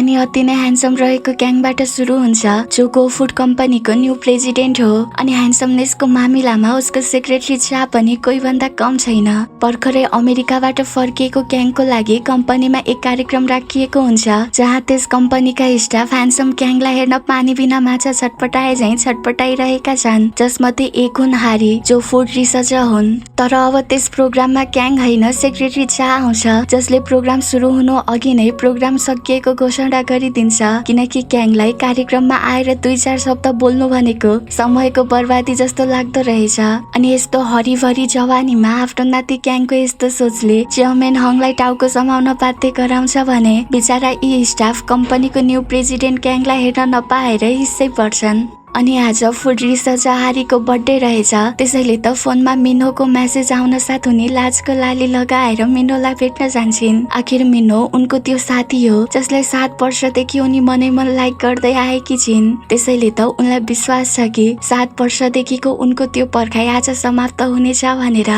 अनि अति नै ह्यान्डसम रहेको ग्याङबाट सुरु हुन्छ, जो गो फुड कम्पनीको न्यू प्रेसिडेन्ट हो। अनि ह्यान्डसमनेसको मामिलामा उसको सेक्रेटरी चा पनि कोही भन्दा कम छैन। भर्खरै अमेरिकाबाट फर्किएको ग्याङको लागि कम्पनीमा एक कार्यक्रम राखिएको हुन्छ, जहाँ त्यस कम्पनीका स्टाफ ह्यान्डसम ग्याङलाई हेर्न पानी बिना माछा छटपटाए झैं छटपटाइरहेका छन्, जसमध्ये एक हुन् हारी, जो फुड रिसर्चर हुन्। तर अब त्यस प्रोग्राममा ग्याङ होइन, सेक्रेटरी चा आउँछ, जसले प्रोग्राम सुरु हुनु अघि नै प्रोग्राम सकिएको घोषणा गरिदिन्छ, किनकि ग्याङलाई कार्यक्रममा आएर 2-4 शब्द बोल्नु भनेको समयको बर्बादी जस्तो लाग्दो रहेछ। अनि यस्तो हरिभरि जवानीमा आफ्नो नाति ग्याङको यस्तो सोचले चेयरम्यान हङलाई टाउको समाउन बाध्य गराउँछ भने बिचारा यी स्टाफ कम्पनीको न्यू प्रेसिडेन्ट ग्याङलाई हेर्न नपाएर हिस्सै पर्छन्। अनि आज फुड रिसर्चर हारीको बर्थडे रहेछ, त्यसैले त फोनमा मिनोको मेसेज आउन साथ उनी लाजको लाली लगाएर मिनोलाई भेट्न जान्छन्। आखिर मिनो उनको त्यो साथी हो जसलाई 7 वर्षदेखि उनी मनैमन लाइक गर्दै आएकी छिन्। त्यसैले त उनलाई विश्वास छ कि 7 वर्षदेखिको उनको त्यो पर्खाइ आज समाप्त हुनेछ भनेर।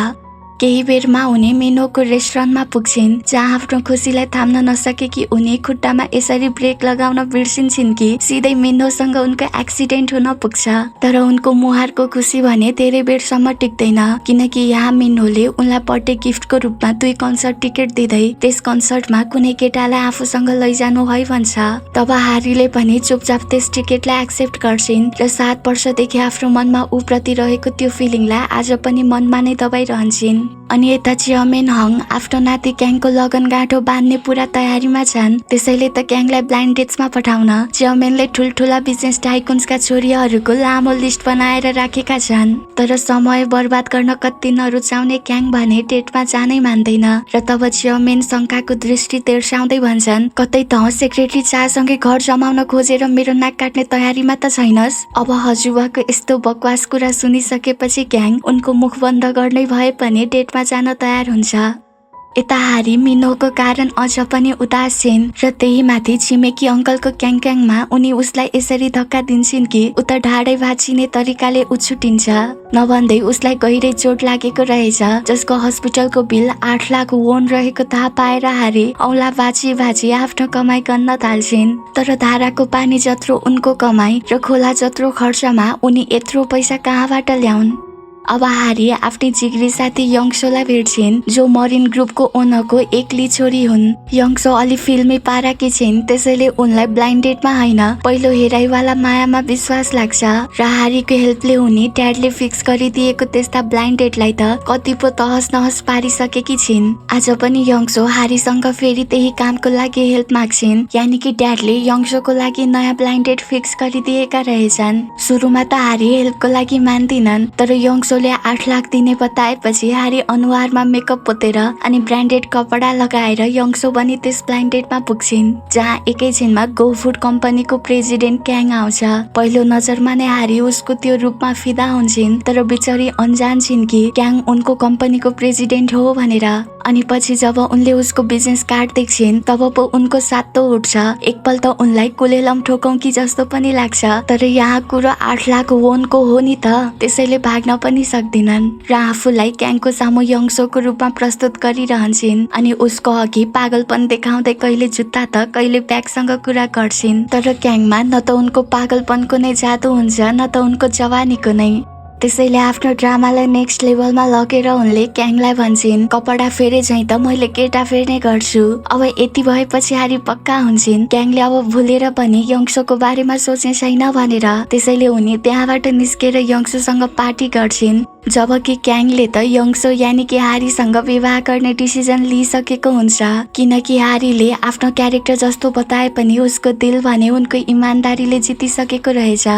केही बेरमा उनी मिनोको रेस्टुरेन्टमा पुग्छिन्, जहाँ आफ्नो खुसीलाई थाम्न नसकेकी उनी खुट्टामा यसरी ब्रेक लगाउन बिर्सिन्छन् कि सिधै मिनोसँग उनको एक्सिडेन्ट हुन पुग्छ। तर उनको मुहारको खुसी भने धेरै बेरसम्म टिक्दैन, किनकि यहाँ मिनोले उनलाई बर्थडे गिफ्टको रूपमा 2 कन्सर्ट टिकट दिँदै त्यस कन्सर्टमा कुनै केटालाई आफूसँग लैजानु है भन्छ। तब हारीले पनि चुपचाप त्यस टिकटलाई एक्सेप्ट गर्छिन् र 7 वर्षदेखि आफ्नो मनमा ऊ प्रति रहेको त्यो फिलिङलाई आज पनि मनमा नै दबाइरहन्छन्। अनि यता चेयरम्यान हङ आफ्नो नाति ग्याङको लगनगाँठो बाँध्ने पुरा तयारीमा छन्। त्यसैले त ग्याङलाई ब्लाइन्ड डेट्समा पठाउन चेयरम्यानले ठुल्ठुला बिजनेस टाइकुन्सका छोरीहरूको लामो लिस्ट बनाएर राखेका छन्। तर समय बर्बाद गर्न कति नरुचाउने ग्याङ भने डेटमा जानै मान्दैन र तब चेयरम्यान शङ्काको दृष्टि तेर्साउँदै भन्छन्, कतै त सेक्रेटरी चासँगै घर जमाउन खोजेर मेरो नाक काट्ने तयारीमा त छैनस्। अब हजुरबाको यस्तो बकवास कुरा सुनिसकेपछि ग्याङ उनको मुख बन्द गर्नै भए पनि डेटमा जान तयार हुन्छ। यता हारी मिनोको कारण अझ पनि उदास छिन् र त्यही माथि छिमेकी अङ्कलको क्याङक्याङमा उनी उसलाई यसरी धक्का दिन्छन् कि उता ढाडै भाँचिने तरिकाले उछुटिन्छ। नभन्दै उसलाई गहिरै चोट लागेको रहेछ, जसको हस्पिटलको बिल 8 लाख वोन रहेको थाहा पाएर हारी औँला भाँची भाँची आफ्नो कमाई गर्न थाल्छिन्। तर धाराको पानी जत्रो उनको कमाई र खोला जत्रो खर्चमा उनी यत्रो पैसा कहाँबाट ल्याउन्। अब हारी आफ्नै जिग्री साथी यङ्सोलाई भेट्छिन्, जो मरिन ग्रुपको ओनरको एक्ली छोरी हुन्। यङ्सो अलि फिल्मी पाराकी छिन्, त्यसैले उनलाई ब्लाइन्ड डेटमा होइन पहिलो हेराइवाला मायामा विश्वास लाग्छ र हारीको हेल्पले उनी ड्याडले फिक्स गरिदिएको त्यस्ता ब्लाइन्ड डेटलाई त कति पो तहस नहस पारिसकेकी छिन्। आज पनि यङ्सो हारीसँग फेरि त्यही कामको लागि हेल्प माग्छिन्, यानि कि ड्याडले यङ्सोको लागि नयाँ ब्लाइन्ड डेट फिक्स गरिदिएका रहेछन्। सुरुमा त हारी हेल्पको लागि मान्दिनन्, तर यङ्सो 8 लाख दिने बताएपछि हारी अनुहारमा मेकअप पोतेर अनि ब्रान्डेड कपडा लगाएर यङ्सो पनि त्यस ब्लाइन्ड डेटमा पुग्छिन्, जहाँ एकैछिनमा गो फुड कम्पनीको प्रेसिडेन्ट ग्याङ आउँछ। पहिलो नजरमा नै हारी उसको त्यो रूपमा फिदा हुन्छन्, तर बिचरी अनजान छिन् कि ग्याङ उनको कम्पनीको प्रेसिडेन्ट हो भनेर। अनि पछि जब उनले उसको बिजनेस कार्ड देख्छिन्, तब पो उनको सातो उठ्छ। एकपल्ट उनलाई कुलेलम ठोकौं कि जस्तो पनि लाग्छ, तर यहाँ कुरो 8 लाख वोनको हो नि त, त्यसैले भाग्न पनि सक्दिनन् र आफूलाई ग्याङको सामु यङ्सोको रूपमा प्रस्तुत गरिरहन्छन्। अनि उसको अघि पागलपन देखाउँदै कहिले जुत्ता त कहिले ब्यागसँग कुरा गर्छिन्। तर ग्याङमा न त उनको पागलपनको नै जादु हुन्छ, न त उनको जवानीको नै। त्यसैले आफ्नो ड्रामालाई नेक्स्ट लेभलमा लगेर उनले ग्याङलाई भन्छन्, कपडा फेरे झैं त मैले केटा फेर्ने गर्छु। अब यति भएपछि हारी पक्का हुन्छन् ग्याङले अब भुलेर पनि यङ्सोको बारेमा सोच्ने छैन भनेर। त्यसैले उनी त्यहाँबाट निस्केर यङ्सोसँग पार्टी गर्छिन्, जबकि ग्याङले त यङ्सो यानि कि हारीसँग विवाह गर्ने डिसिजन लिइसकेको हुन्छ, किनकि हारीले आफ्नो क्यारेक्टर जस्तो बताए पनि उसको दिल भने उनको इमानदारीले जितिसकेको रहेछ।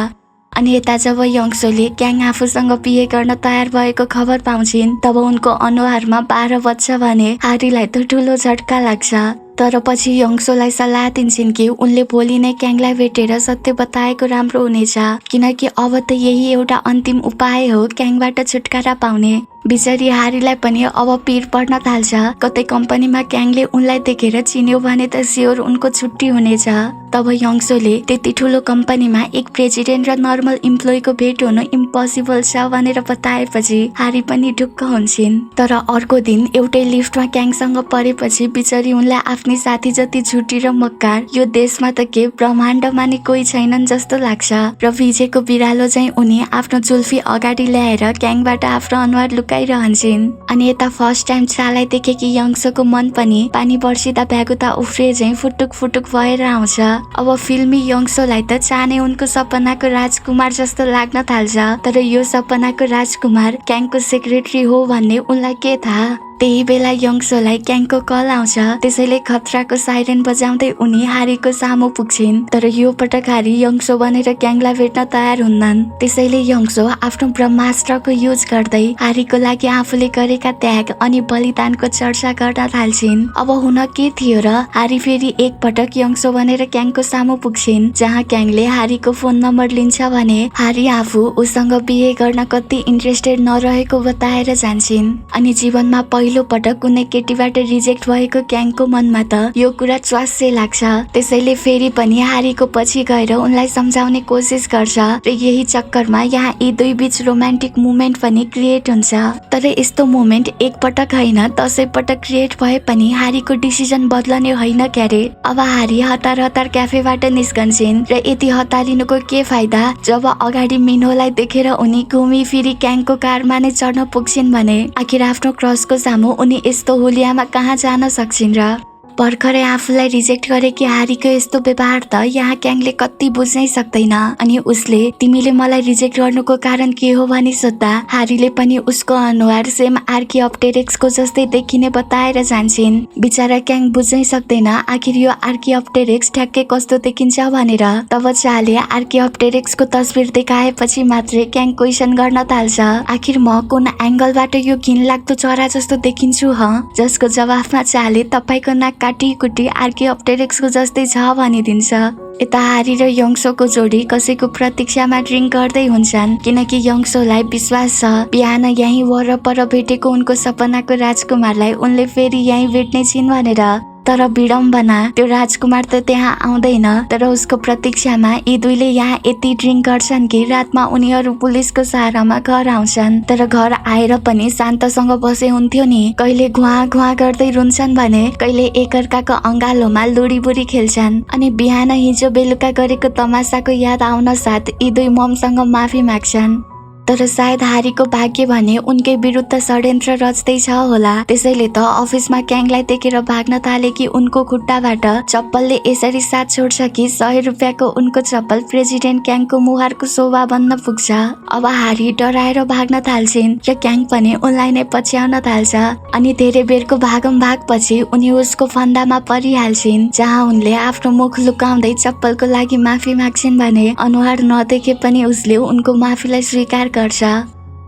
अनि यता जब यङ्सोले ग्याङ आफूसँग बिहे गर्न तयार भएको खबर पाउँछिन्, तब उनको अनुहारमा 12 बज्छ भने हारीलाई त ठुलो झट्का लाग्छ। तर पछि यङ्सोलाई सल्लाह दिन्छन् कि उनले भोलि नै ग्याङलाई भेटेर सत्य बताएको राम्रो हुनेछ, किनकि अब त यही एउटा अन्तिम उपाय हो ग्याङबाट छुटकारा पाउने। बिचारी हारीलाई पनि अब पिर पर्न थाल्छ। कतै कम्पनीमा क्याङले उनलाई देखेर चिन्यो भने त स्योर उनको छुट्टी हुनेछ। तब यङ्सोले त्यति ठुलो कम्पनीमा एक प्रेसिडेन्ट र नर्मल इम्प्लोइको भेट हुनु इम्पोसिबल छ भनेर बताएपछि हारी पनि ढुक्क हुन्छन्। तर अर्को दिन एउटै लिफ्टमा क्याङसँग परेपछि बिचारी उनलाई आफ्नै साथी जति झुटी र मक्कार यो देशमा त के ब्रह्माण्डमा नि कोही छैनन् जस्तो लाग्छ। र भिजेको बिरालो चाहिँ उनी आफ्नो जुल्फी अगाडि ल्याएर क्याङबाट आफ्नो अनुहार लुकाइरहन्छन्। अनि यता फर्स्ट टाइम चालाई देखेकी यङ्सोको मन पनि पानी बर्सिँदा भ्यागुता उफ्रिए झैँ फुटुक फुटुक भएर आउँछ। अब फिल्मी यङ्सोलाई त चाने उनको सपनाको राजकुमार जस्तो लाग्न थाल्छ। तर यो सपनाको राजकुमार क्याङको सेक्रेटरी हो भन्ने उनलाई के थाहा। त्यही बेला यङ्सोलाई क्याङको कल आउँछ। त्यसैले खतराको साइरेन बजाउँदै उनी हारीको सामु पुग्छिन्। तर यो पटक हारी यङ्सो बनेर क्याङलाई भेट्न तयार हुन्नन्। त्यसैले यङ्सो आफ्नो ब्रह्मास्त्रको युज गर्दै हारीको लागि आफूले गरेका त्याग अनि बलिदानको चर्चा गर्न थाल्छिन्। अब हुन के थियो र हारी फेरि एक पटक यङ्सो बनेर क्याङको सामु पुग्छिन्, जहाँ क्याङले हारीको फोन नम्बर लिन्छ भने हारी आफू उसँग बिहे गर्न कति इन्ट्रेस्टेड नरहेको बताएर जान्छन्। अनि जीवनमा पहिलो पटक कुनै केटीबाट रिजेक्ट भएको क्याङको मनमा त यो कुरा च्वास्से लाग्छ। त्यसैले फेरि पनि हारीको पछि गएर उनलाई सम्झाउने कोसिस गर्छ र यही चक्करमा यहाँ यी दुई बीच रोमान्टिक मोमेन्ट पनि क्रिएट हुन्छ। तर यस्तो मोमेन्ट एक पटक होइन 10 पटक क्रिएट भए पनि हारीको डिसिजन बदलने होइन क्यारे। अब हारी हतार हतार क्याफेबाट निस्कन्छन् र यति हतारिनुको के फाइदा जब अगाडि मिनोलाई देखेर उनी घुमी फिरी क्याङको कारमा नै चढ्न पुग्छिन् भने आखिर आफ्नो क्रसको उनी यस्तो होलियामा कहाँ जान सक्छिन् र। भर्खरै आफूलाई रिजेक्ट गरेकी हारीको यस्तो व्यवहार त यहाँ क्याङले कति बुझ्नै सक्दैन। अनि उसले तिमीले मलाई रिजेक्ट गर्नुको कारण के हो भनी सोध्दा हारीले पनि उसको अनुहार सेम आर्कियोप्टेरिक्सको जस्तै देखिने बताएर जान्छन्। बिचारा क्याङ बुझ्नै सक्दैन आखिर यो आर्कियोप्टेरिक्स ठ्याक्कै कस्तो देखिन्छ भनेर। तब चाले आर्कियोप्टेरिक्सको तस्बिर देखाएपछि मात्रै क्याङ क्वेसन गर्न थाल्छ, आखिर म कुन एंगलबाट यो घिनलाग्दो चरा जस्तो देखिन्छु ह? जसको जवाफमा चाले तपाईको नाक काटी आर्कियोप्टेरिक्सको जस्तै छ भनिदिन्छ। यता हारी र यङ्सोको जोडी कसैको प्रतीक्षामा ड्रिङ्क गर्दै हुन्छन्, किनकि यङ्सोलाई विश्वास छ बिहान यहीँ वरपर भेटेको उनको सपनाको राजकुमारलाई उनले फेरि यहीँ भेट्ने छिन् भनेर। तर विडम्बना त्यो राजकुमार त त्यहाँ आउँदैन। तर उसको प्रतीक्षामा यी दुईले यहाँ यति ड्रिङ्क गर्छन् कि रातमा उनीहरू पुलिसको सहारामा घर आउँछन्। तर घर आएर पनि शान्तसँग बसे हुन्थ्यो नि, कहिले घुवा घुवा गर्दै रुन्छन् भने कहिले एकअर्काको अँगालोमा लुडीबुडी खेल्छन्। अनि बिहान हिजो बेलुका गरेको तमासाको याद आउन साथ यी दुई ममसँग माफी माग्छन्। तर सायद हारीको भाग्य भने उनकै विरुद्ध षड्यन्त्र रच्दैछ होला। त्यसैले त अफिसमा क्याङलाई देखेर भाग्न थाले कि उनको खुट्टाबाट चप्पलले यसरी साथ छोड्छ कि 100 रुपियाँको उनको चप्पल प्रेसिडेन्ट क्याङको मुहारको शोभा बन्न पुग्छ। अब हारी डराएर भाग्न थाल्छिन् र क्याङ पनि उनलाई नै पछ्याउन थाल्छ। अनि धेरै बेरको भागम भाग पछि उनी उसको फन्दामा परिहाल्छिन्, जहाँ उनले आफ्नो मुख लुकाउँदै चप्पलको लागि माफी माग्छिन् भने अनुहार नदेखे पनि उसले उनको माफीलाई स्वीकार गर्छ।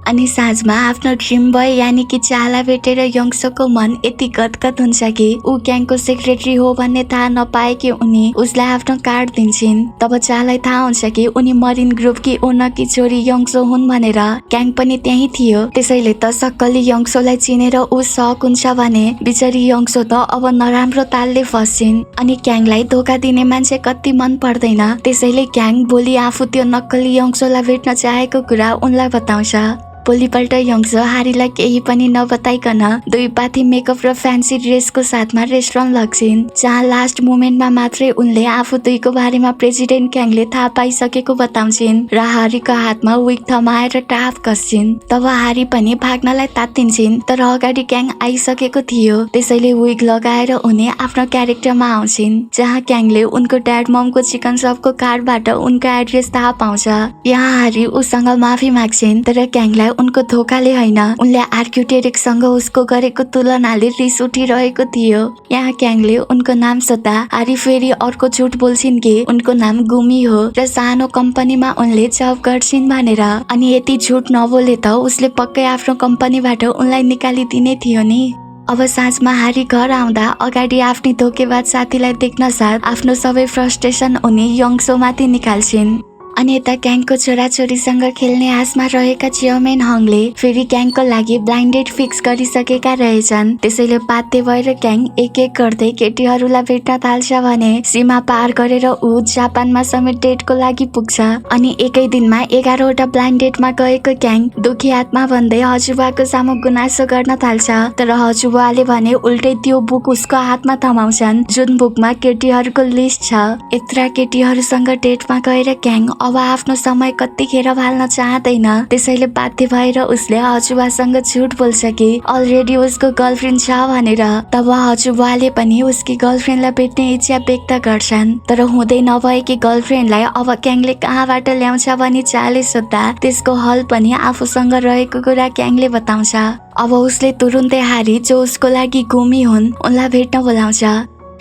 अनि साँझमा आफ्नो ड्रिम बोय यानी कि चाला भेटेर यङ्सोको मन यति गदगद हुन्छ कि ऊ क्याङको सेक्रेटरी हो भन्ने थाहा नपाएकी उनी उसलाई आफ्नो कार्ड दिन्छन्। तब चालाई थाहा हुन्छ कि उनी मरिन ग्रुपकी ओनरकी छोरी यङ्सो हुन् भनेर। क्याङ पनि त्यही थियो। त्यसैले त सक्कली यङ्सोलाई चिनेर ऊ सक हुन्छ भने बिचारी यङ्सो त अब नराम्रो तालले फस्छिन्। अनि क्याङलाई धोका दिने मान्छे कति मन पर्दैन। त्यसैले क्याङ भोलि आफू त्यो नक्कली यङ्सोलाई भेट्न चाहेको कुरा उनलाई बताउँछ। भोलिपल्ट यङ्सो हारीलाई केही पनि नबताइकन दुई पाथी मेकअप र फ्यान्सी ड्रेसको साथमा रेस्टुरेन्ट लग्छिन्, जहाँ लास्ट मोमेन्टमा मात्रै उनले आफू दुईको बारेमा प्रेसिडेन्ट क्याङले थाहा पाइसकेको बताउँछिन् र हारीको हातमा विग थमाएर टाप कस्छिन्। तब हारी पनि भाग्नलाई तात्तिन्छिन्, तर अगाडि क्याङ आइसकेको थियो। त्यसैले विग लगाएर उनी आफ्नो क्यारेक्टरमा आउँछिन्, जहाँ क्याङले उनको ड्याड ममको चिकन सपको कार्डबाट उनको एड्रेस थाहा पाउँछ। यहाँ हारी उसँग माफी माग्छिन्, तर क्याङलाई उनको धोकाले होइन उनले आर्कियोप्टेरिक्ससँग उसको गरेको तुलनाले रिस उठिरहेको थियो। यहाँ क्याङले उनको नाम सोध्दा हारी फेरि अर्को झुट बोल्छिन् कि उनको नाम गुमी हो र सानो कम्पनीमा उनले जब गर्छिन् भनेर। अनि यति झुट नबोले त उसले पक्कै आफ्नो कम्पनीबाट उनलाई निकालिदिने थियो नि। अब साँझमा हारी घर आउँदा अगाडि आफ्नी धोकेबाज साथीलाई देख्न साथ आफ्नो सबै फ्रस्ट्रेसन उनी यङ्सोमाथि निकाल्छिन्। अनि यता क्याङको छोराछोरीसँग खेल्ने आशमा रहेका चेयरम्यान हङले फेरि क्याङको लागि ब्लाइन्ड डेट फिक्स गरिसकेका रहेछन्। त्यसैले बाध्य भएर क्याङ एक एक गर्दै केटीहरूलाई भेट्न थाल्छ भने सीमा पार गरेर ऊ जापानमा समेत डेटको लागि पुग्छ। अनि एकै दिनमा 11वटा ब्लाइन्ड डेटमा गएको क्याङ दुखी आत्मा भन्दै हजुरबाको सामु गुनासो गर्न थाल्छ। तर हजुरबाले भने उल्टै त्यो बुक उसको हातमा थमाउँछन् जुन बुकमा केटीहरूको लिस्ट छ। यत्रा केटीहरूसँग डेटमा गएर क्याङ अब आफ्नो समय कतिखेर फाल्न चाहदैन। त्यसैले बाध्य भएर उसले हजुरबासँग झुट बोल्छ कि अलरेडी उसको गर्लफ्रेन्ड छ भनेर। तब हजुरबाले पनि उसकी गर्लफ्रेन्डलाई भेट्ने इच्छा व्यक्त गर्छन्। तर हुँदै नभएकी गर्लफ्रेन्डलाई अब क्याङले कहाँबाट ल्याउँछ भनी चाले सोद्धा त्यसको हल पनि आफूसँग रहेको कुरा क्याङले बताउँछ। अब उसले तुरुन्तै हारी जो उसको लागि गुमी हुन् उनलाई भेट्न बोलाउँछ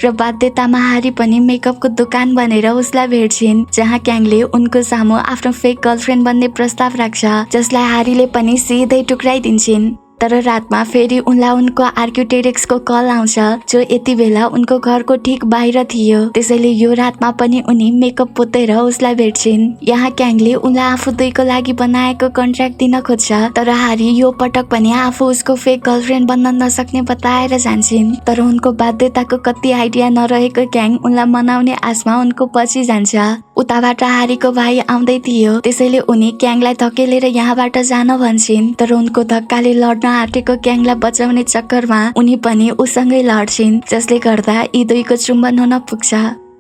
र बाध्यतामा हारी पनि मेकअपको दोकान बनेर उसलाई भेट्छिन् जहाँ क्याङले उनको सामु आफ्नो फेक गर्लफ्रेन्ड बन्ने प्रस्ताव राख्छ जसलाई हारीले पनि सिधै टुक्राइदिन्छिन्। तर रातमा फेरि उनलाई उनको आर्किटेक्टको कल आउँछ जो यति बेला उनको घरको ठीक बाहिर थियो। त्यसैले यो रातमा पनि उनी मेकअप पोतेर उसलाई भेट्छिन्। यहाँ क्याङले उनलाई आफू दुईको लागि बनाएको कन्ट्र्याक्ट दिन खोज्छ तर हारी यो पटक पनि आफू उसको फेक गर्लफ्रेन्ड बन्न नसक्ने बताएर जान्छन्। तर उनको बाध्यताको कति आइडिया नरहेको क्याङ उनलाई मनाउने आशमा उनको पछि जान्छ। उताबाट हारीको भाइ आउँदै थियो त्यसैले उनी क्याङलाई धकेलेर यहाँबाट जान भन्छन्। तर उनको धक्काले लड्न आँटेको क्याङलाई बचाउने चक्करमा उनी पनि उसँगै लड्छिन् जसले गर्दा यी दुईको चुम्बन हुन पुग्छ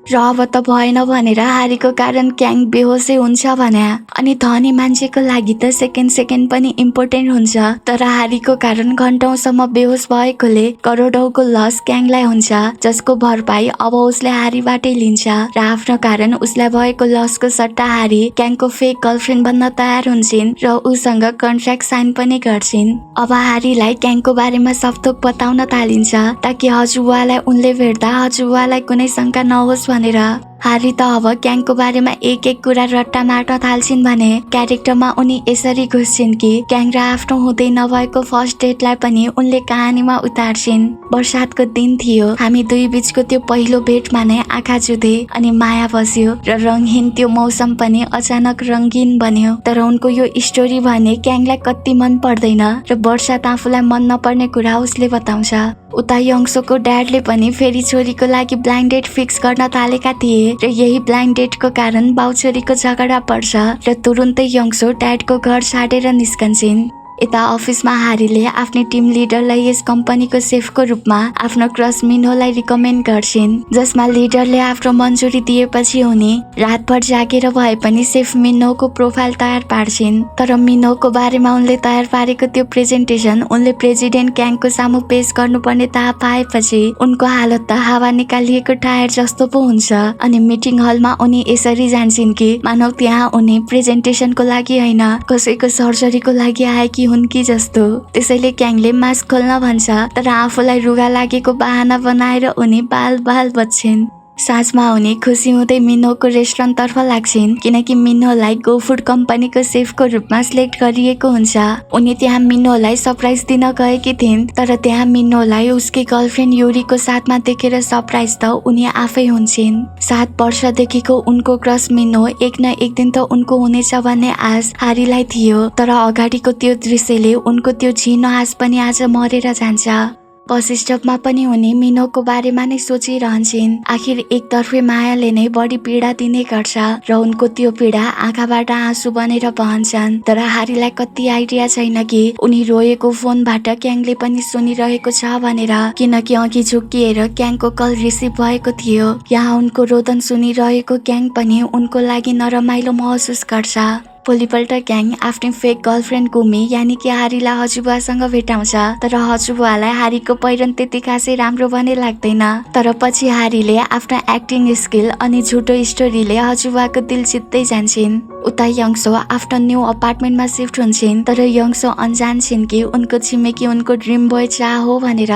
र अब त भएन भनेर हारीको कारण क्याङ बेहोसै हुन्छ भने। अनि धनी मान्छेको लागि त सेकेन्ड पनि इम्पोर्टेन्ट हुन्छ तर हारीको कारण घण्टौंसम्म बेहोस भएकोले करोडौंको लस क्याङलाई हुन्छ जसको भरपाई अब उसले हारीबाटै लिन्छ र आफ्नो कारण उसलाई भएको लसको सट्टा हारी क्याङको फेक गर्लफ्रेन्ड बन्न तयार हुन्छन् र उसँग कन्ट्र्याक्ट साइन पनि गर्छिन्। अब हारीलाई क्याङको बारेमा सबथोक बताउन थालिन्छ ताकि हजुरबालाई उनले भेट्दा हजुरबालाई कुनै शंका नहोस् भनेर। हारी त अब क्याङको बारेमा एक एक कुरा रट्टा मार्न थाल्छिन् भने क्यारेक्टरमा उनी यसरी घुस्छिन् कि क्याङ र आफ्नो हुँदै नभएको फर्स्ट डेटलाई पनि उनले कहानीमा उतार्छिन्। बर्सातको दिन थियो। हामी दुई बीचको त्यो पहिलो भेटमा नै आँखा जुधे अनि माया बस्यो र रङहीन त्यो मौसम पनि अचानक रंगीन बन्यो। तर उनको यो स्टोरी भने क्याङलाई कति मन पर्दैन र बर्सात आफूलाई मन नपर्ने कुरा उसले बताउँछ। उता यङसोको ड्याडले पनि फेरि छोरीको लागि ब्लाइन्ड डेट फिक्स गर्न थालेका थिए र यही ब्लाइन्ड डेटको कारण बाउछोरीको झगडा पर्छ र तुरुन्तै यङसो ड्याडको घर छाडेर निस्कन्छन्। यता अफिसमा हारीले आफ्नो टिम लिडरलाई यस कम्पनीको सेफको रूपमा आफ्नो क्रस मिनोलाई रिकमेन्ड गर्छिन् जसमा लिडरले आफ्नो मन्जुरी दिएपछि उनी रातभर जागेर भए पनि सेफ मिनोको प्रोफाइल तयार पार्छिन्। तर मिनोको बारेमा उनले तयार पारेको त्यो प्रेजेन्टेसन उनले प्रेसिडेन्ट क्याङको सामु पेश गर्नुपर्ने थाहा पाएपछि उनको हालत त हावा निकालिएको टायर जस्तो पो हुन्छ। अनि मिटिङ हलमा उनी यसरी जान्छन् कि मानव त्यहाँ उनी प्रेजेन्टेसनको लागि होइन कसैको सर्जरीको लागि आएकी हुन् कि जस्तो। त्यसैले क्याङले मास्क खोल्न भन्छ तर आफूलाई रुगा लागेको बहाना बनाएर उनी बाल बच्छिन्। साँझमा उनी खुसी हुँदै मिनोको रेस्टुरेन्ट तर्फ लाग्छिन् किनकि मिनोलाई गो फुड कम्पनीको सेफको रूपमा सिलेक्ट गरिएको हुन्छ। उनी त्यहाँ मिनोलाई सरप्राइज दिन गएकी थिइन् तर त्यहाँ मिनोलाई उसकी गर्लफ्रेन्ड युरीको साथमा देखेर सरप्राइज त उनी आफै हुन्छन्। 7 वर्षदेखिको उनको क्रस मिनो एक न एक दिन त उनको हुनेछ भन्ने आश हारीलाई थियो तर अगाडिको त्यो दृश्यले उनको त्यो झिनो आश पनि आज मरेर जान्छ। बस स्टपमा पनि उनी मिनोको बारेमा नै सोचिरहन्छन्। आखिर एकतर्फे मायाले नै बढी पीडा दिने गर्छ र उनको त्यो पीडा आँखाबाट आँसु बनेर बहन्छन्। तर हारीलाई कति आइडिया छैन कि उनी रोएको फोनबाट क्याङले पनि सुनिरहेको छ भनेर किनकि अघि झुक्किएर क्याङको कल रिसिभ भएको थियो। यहाँ उनको रोदन सुनिरहेको क्याङ पनि उनको लागि नरमाइलो महसुस गर्छ। भोलिपल्ट क्याङ आफ्नो फेक गर्लफ्रेन्ड गुमी यानि कि हारीलाई हजुरबासँग भेटाउँछ तर हजुरबालाई हारीको पहिरन त्यति खासै राम्रो भने लाग्दैन। तर पछि हारीले आफ्नो एक्टिङ स्किल अनि झुटो स्टोरीले हजुरबाको दिल जित्दै जान्छन्। उता यङसो आफ्नो न्यू अपार्टमेन्टमा शिफ्ट हुन्छन् तर यङसो अनजान छिन् कि उनको छिमेकी उनको ड्रिम बोय चा हो भनेर।